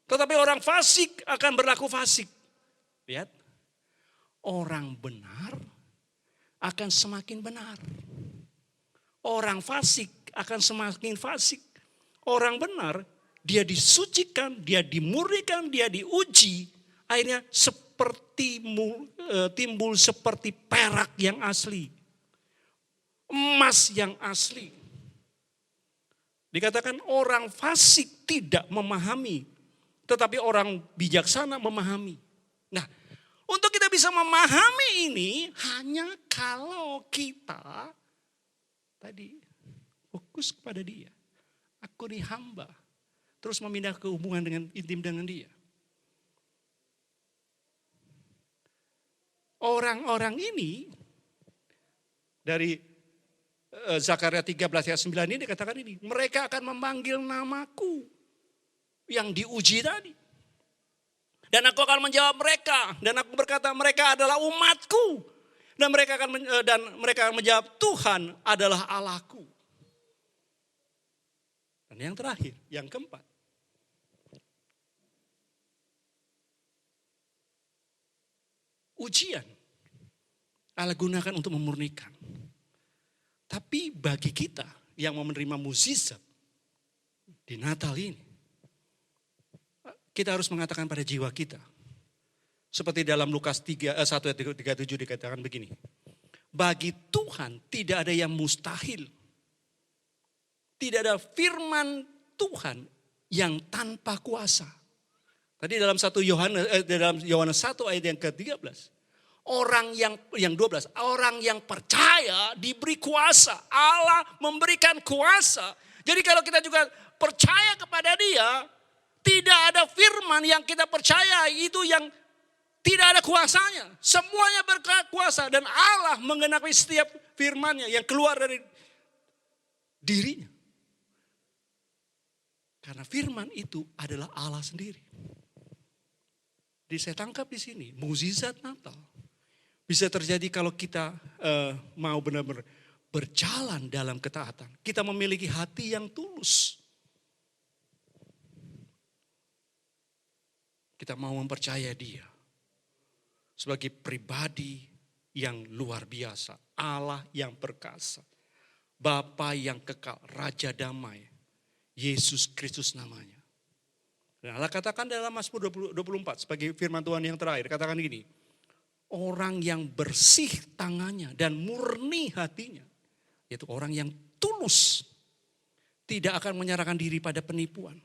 Tetapi orang fasik akan berlaku fasik. Lihat, orang benar akan semakin benar. Orang fasik akan semakin fasik. Orang benar, dia disucikan, dia dimurnikan, dia diuji. Akhirnya timbul seperti perak yang asli. Emas yang asli. Dikatakan orang fasik tidak memahami. Tetapi orang bijaksana memahami. Nah, untuk kita bisa memahami ini hanya kalau kita tadi fokus kepada dia. Aku dihamba. Terus memindah ke hubungan dengan intim dengan dia. Orang-orang ini dari Zakaria 13 ayat 9 ini dikatakan ini. Mereka akan memanggil namaku yang diuji tadi. Dan aku akan menjawab mereka. Dan aku berkata mereka adalah umatku. Dan mereka akan menjawab Tuhan adalah Allahku. Dan yang terakhir, yang keempat. Ujian Allah gunakan untuk memurnikan. Tapi bagi kita yang menerima mukjizat di Natal ini, kita harus mengatakan pada jiwa kita. Seperti dalam Lukas 1 ayat 37 dikatakan begini. Bagi Tuhan tidak ada yang mustahil. Tidak ada firman Tuhan yang tanpa kuasa. Tadi dalam Yohanes 1 ayat yang ke-13. Orang yang 12, orang yang percaya diberi kuasa. Allah memberikan kuasa. Jadi kalau kita juga percaya kepada Dia, tidak ada firman yang kita percaya itu yang tidak ada kuasanya. Semuanya berkuasa dan Allah menggenapi setiap firman-Nya yang keluar dari dirinya. Karena firman itu adalah Allah sendiri. Jadi saya tangkap di sini, mukjizat Natal bisa terjadi kalau kita mau benar-benar berjalan dalam ketaatan. Kita memiliki hati yang tulus. Kita mau mempercaya Dia sebagai pribadi yang luar biasa, Allah yang perkasa, Bapa yang kekal, Raja damai, Yesus Kristus namanya. Dan Allah katakan dalam Mazmur 24 sebagai firman Tuhan yang terakhir, katakan gini, orang yang bersih tangannya dan murni hatinya, yaitu orang yang tulus, tidak akan menyerahkan diri pada penipuan.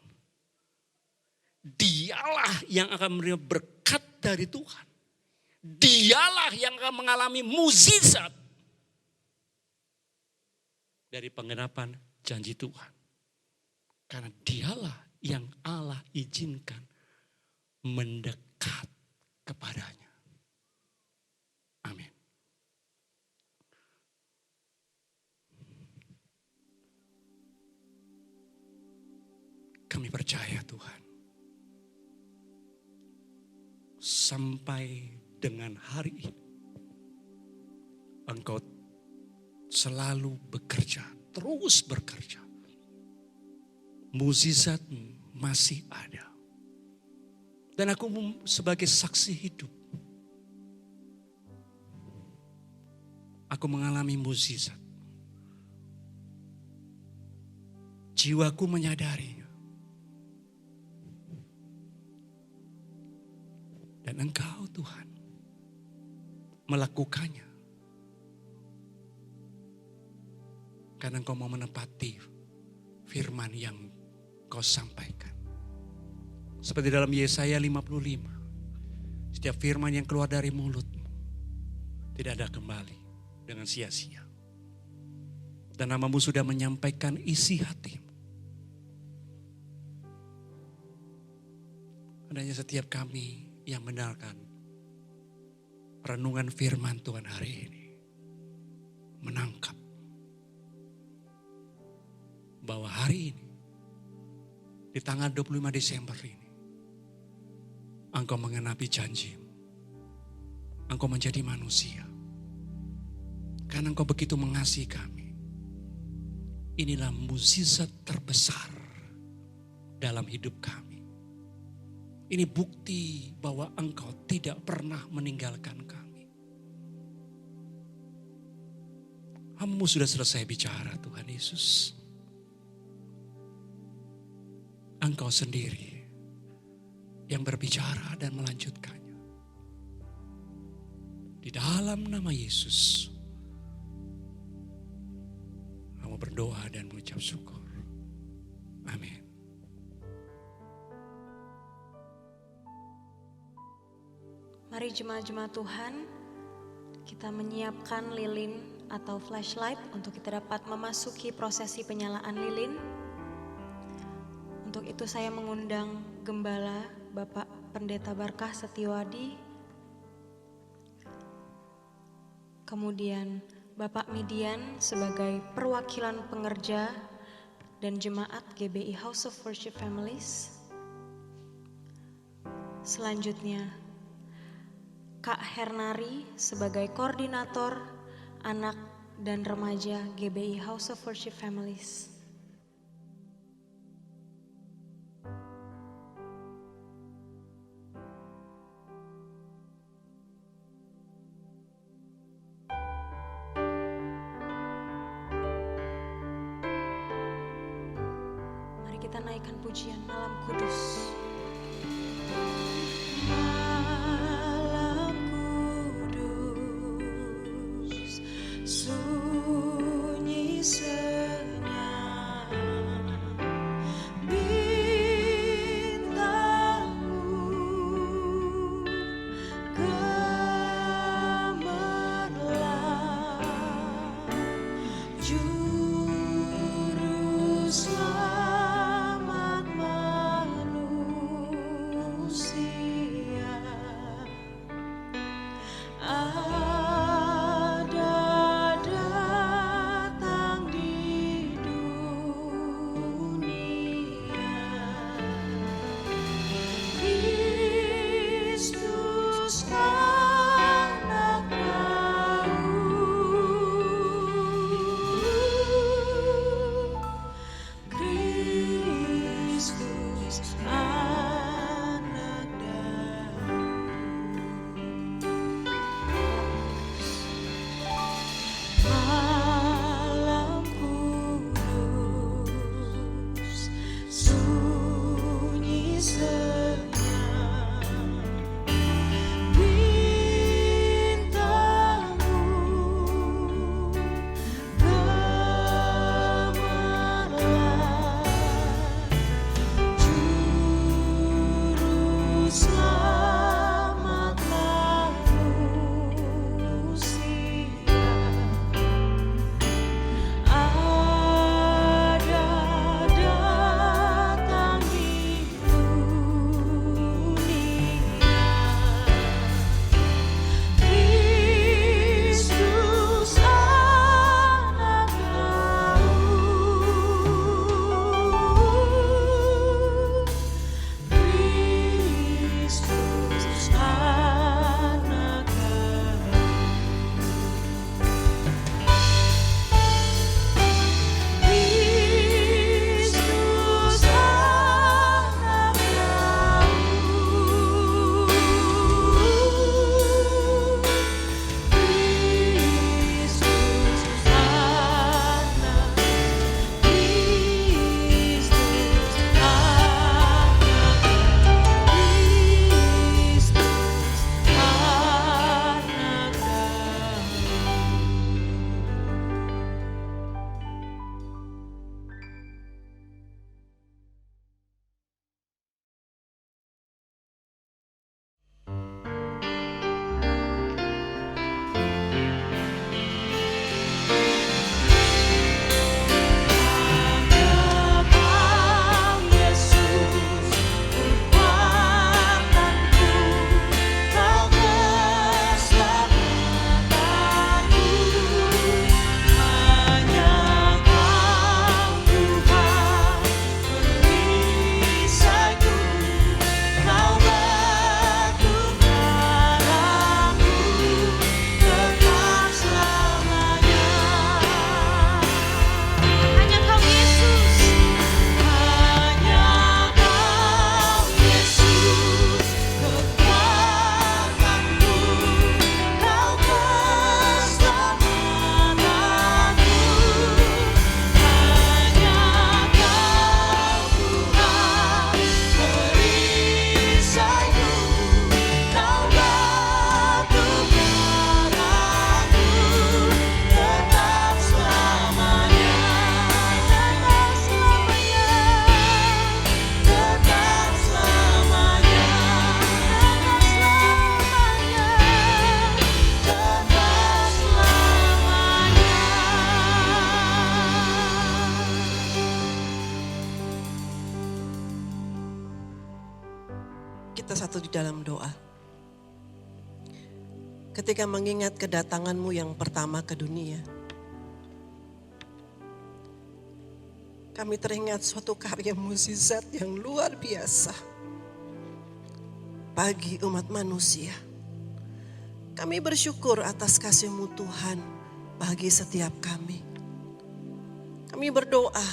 Dialah yang akan menerima berkat dari Tuhan. Dialah yang akan mengalami mukjizat dari penggenapan janji Tuhan. Karena dialah yang Allah izinkan mendekat kepadanya. Amin. Kami percaya Tuhan. Sampai dengan hari ini, Engkau selalu bekerja, terus bekerja. Mukjizat-Mu masih ada. Dan aku sebagai saksi hidup, aku mengalami mukjizat. Jiwaku menyadarinya. Dan Engkau Tuhan melakukannya. Karena Engkau mau menepati firman yang Kau sampaikan. Seperti dalam Yesaya 55. Setiap firman yang keluar dari mulut-Mu tidak ada kembali dengan sia-sia. Dan nama-Mu sudah menyampaikan isi hati-Mu. Adanya setiap kami yang mendengarkan renungan firman Tuhan hari ini menangkap bahwa hari ini di tanggal 25 Desember ini Engkau mengenapi janji-Mu. Engkau menjadi manusia. Karena Engkau begitu mengasihi kami. Inilah mukjizat terbesar dalam hidup kami. Ini bukti bahwa Engkau tidak pernah meninggalkan kami. Hamba-Mu sudah selesai bicara Tuhan Yesus. Engkau sendiri yang berbicara dan melanjutkannya. Di dalam nama Yesus, kami berdoa dan mengucap syukur. Amin. Mari jemaat-jemaat Tuhan, kita menyiapkan lilin atau flashlight untuk kita dapat memasuki prosesi penyalaan lilin. Untuk itu saya mengundang Gembala Bapak Pendeta Barkah Setiwadi, kemudian Bapak Midian sebagai perwakilan pengerja dan jemaat GBI House of Worship Families. Selanjutnya Kak Hernari sebagai koordinator anak dan remaja GBI House of Worship Families. Mari kita naikkan pujian Malam Kudus. Malam kudus, sunyi senyap, bintangmu gemerlap, juru selamat manusia. kita satu di dalam doa. Ketika mengingat kedatanganmu yang pertama ke dunia, kami teringat suatu karya mukjizat yang luar biasa bagi umat manusia. Kami bersyukur atas kasih-Mu Tuhan bagi setiap kami. Kami berdoa,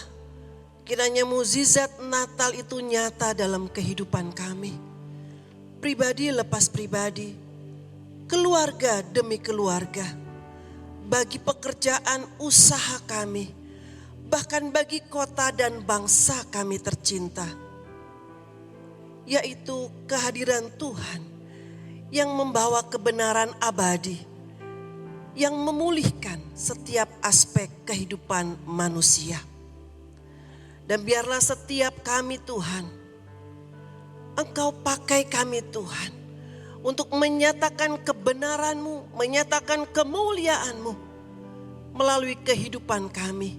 kiranya mukjizat Natal itu nyata dalam kehidupan kami. Pribadi lepas pribadi, keluarga demi keluarga, bagi pekerjaan usaha kami, bahkan bagi kota dan bangsa kami tercinta. Yaitu kehadiran Tuhan yang membawa kebenaran abadi, yang memulihkan setiap aspek kehidupan manusia. Dan biarlah setiap kami Tuhan, Engkau pakai kami Tuhan, untuk menyatakan kebenaran-Mu, menyatakan kemuliaan-Mu melalui kehidupan kami.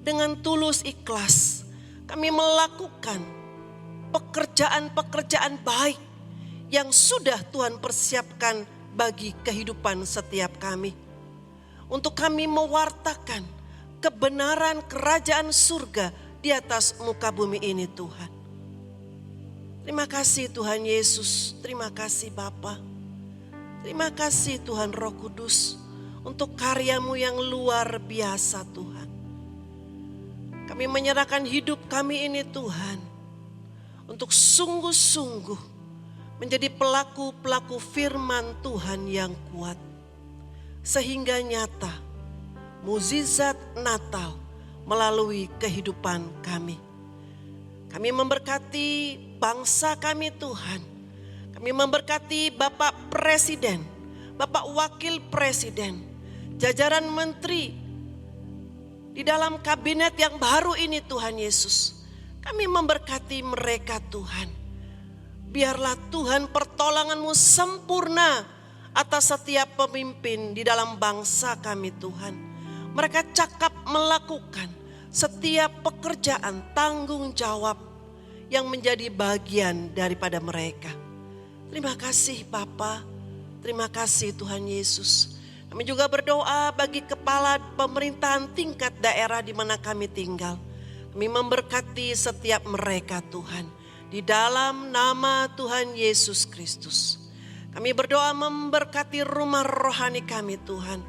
Dengan tulus ikhlas, kami melakukan pekerjaan-pekerjaan baik yang sudah Tuhan persiapkan bagi kehidupan setiap kami. Untuk kami mewartakan kebenaran kerajaan surga di atas muka bumi ini Tuhan. Terima kasih Tuhan Yesus, terima kasih Bapa. Terima kasih Tuhan Roh Kudus untuk karya-Mu yang luar biasa Tuhan. Kami menyerahkan hidup kami ini Tuhan untuk sungguh-sungguh menjadi pelaku-pelaku firman Tuhan yang kuat. Sehingga nyata mukjizat Natal melalui kehidupan kami. Kami memberkati bangsa kami Tuhan. Kami memberkati Bapak Presiden, Bapak Wakil Presiden, jajaran menteri di dalam kabinet yang baru ini Tuhan Yesus. Kami memberkati mereka Tuhan. Biarlah Tuhan pertolongan-Mu sempurna atas setiap pemimpin di dalam bangsa kami Tuhan. Mereka cakap melakukan setiap pekerjaan tanggung jawab yang menjadi bagian daripada mereka. Terima kasih Bapa, terima kasih Tuhan Yesus. Kami juga berdoa bagi kepala pemerintahan tingkat daerah di mana kami tinggal. Kami memberkati setiap mereka Tuhan. Di dalam nama Tuhan Yesus Kristus. Kami berdoa memberkati rumah rohani kami Tuhan.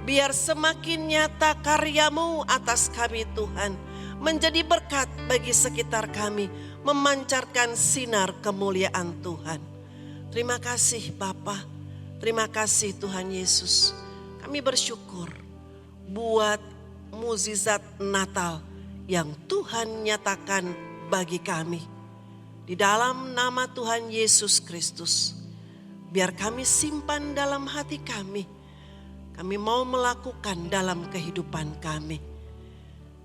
Biar semakin nyata karya-Mu atas kami Tuhan. Menjadi berkat bagi sekitar kami. Memancarkan sinar kemuliaan Tuhan. Terima kasih Bapa. Terima kasih Tuhan Yesus. Kami bersyukur buat mukjizat Natal yang Tuhan nyatakan bagi kami. Di dalam nama Tuhan Yesus Kristus, biar kami simpan dalam hati kami. Kami mau melakukan dalam kehidupan kami.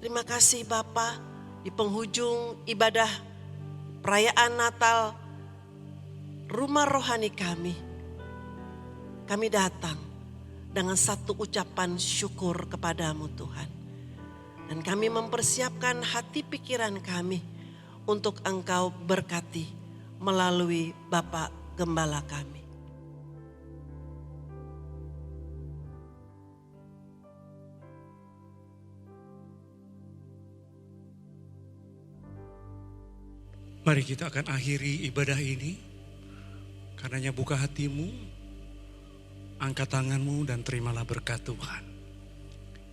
Terima kasih Bapa, di penghujung ibadah perayaan Natal rumah rohani kami. Kami datang dengan satu ucapan syukur kepadamu Tuhan. Dan kami mempersiapkan hati pikiran kami untuk Engkau berkati melalui Bapak Gembala kami. Mari kita akan akhiri ibadah ini. Karenanya buka hatimu, angkat tanganmu dan terimalah berkat Tuhan.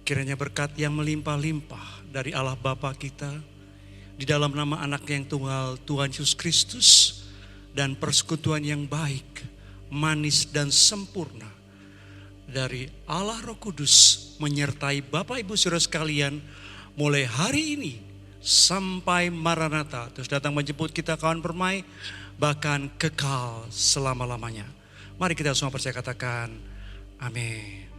Kiranya berkat yang melimpah-limpah dari Allah Bapa kita, di dalam nama anak yang tunggal Tuhan Yesus Kristus, dan persekutuan yang baik, manis dan sempurna dari Allah Roh Kudus menyertai Bapak Ibu Saudara sekalian mulai hari ini sampai Maranatha, terus datang menjemput kita kawan permai, bahkan kekal selama-lamanya. Mari kita semua percaya katakan amin.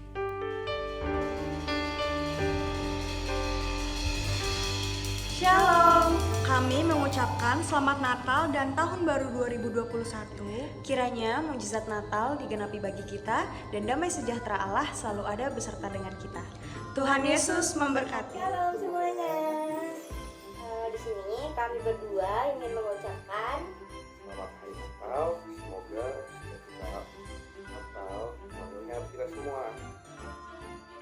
Shalom, kami mengucapkan selamat Natal dan Tahun Baru 2021. Kiranya mukjizat Natal digenapi bagi kita dan damai sejahtera Allah selalu ada beserta dengan kita. Tuhan Yesus memberkati. Shalom semuanya. Di sini kami berdua ingin mengucapkan selamat hari Natal Natal, semoga Natal mengingat kita semua.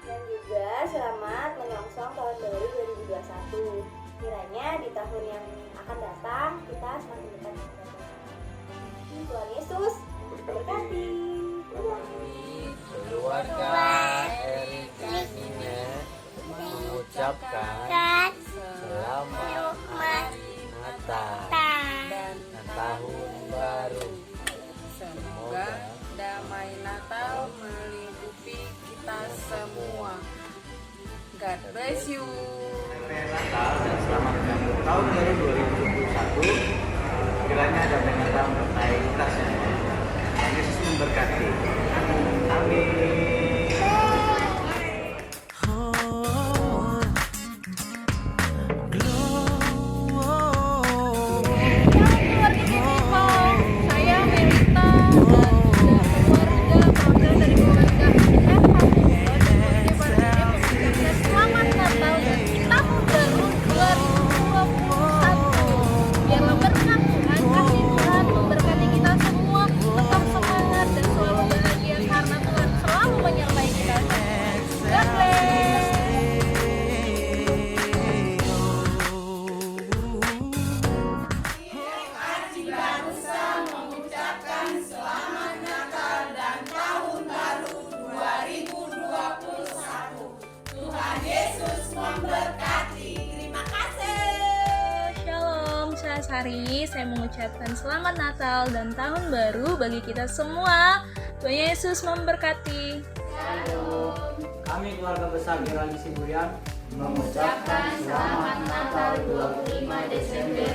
Dan juga selamat menyongsong tahun baru 2021. Kiranya di tahun yang akan datang kita semakin dekat dengan Tuhan. Tuhan Yesus berkati. Keluarga Erika Nina mengucapkan selamat Natal dan tahun baru. Semoga damai Natal melingkupi kita semua. God bless you. Natal dan selamat menyambut tahun baru 2021. Kiranya damai Natal menyertai kita semua. Tuhan Yesus memberkati. Amin. Sari, saya mengucapkan selamat Natal dan tahun baru bagi kita semua. Tuhan Yesus memberkati. Kami keluarga besar Gerald Sibuyan mengucapkan selamat Natal 25 Desember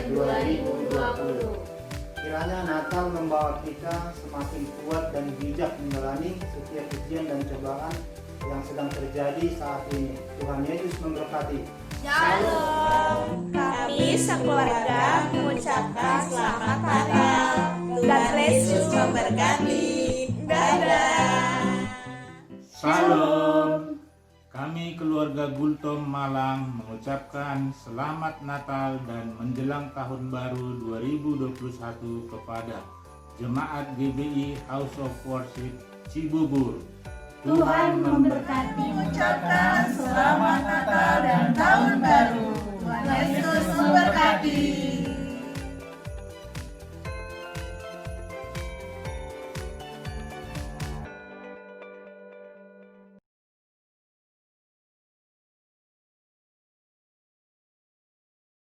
2020. Kiranya Natal membawa kita semakin kuat dan bijak menjalani setiap ujian dan cobaan yang sedang terjadi saat ini. Tuhan Yesus memberkati. Shalom. Kami sekeluarga mengucapkan selamat Natal. God bless you memberkati. Dadah. Shalom. Kami keluarga Gultom Malang mengucapkan selamat Natal dan menjelang tahun baru 2021 kepada Jemaat GBI House of Worship Cibubur. Tuhan memberkati. Mengucapkan selamat Natal dan tahun baru. Tuhan Yesus memberkati.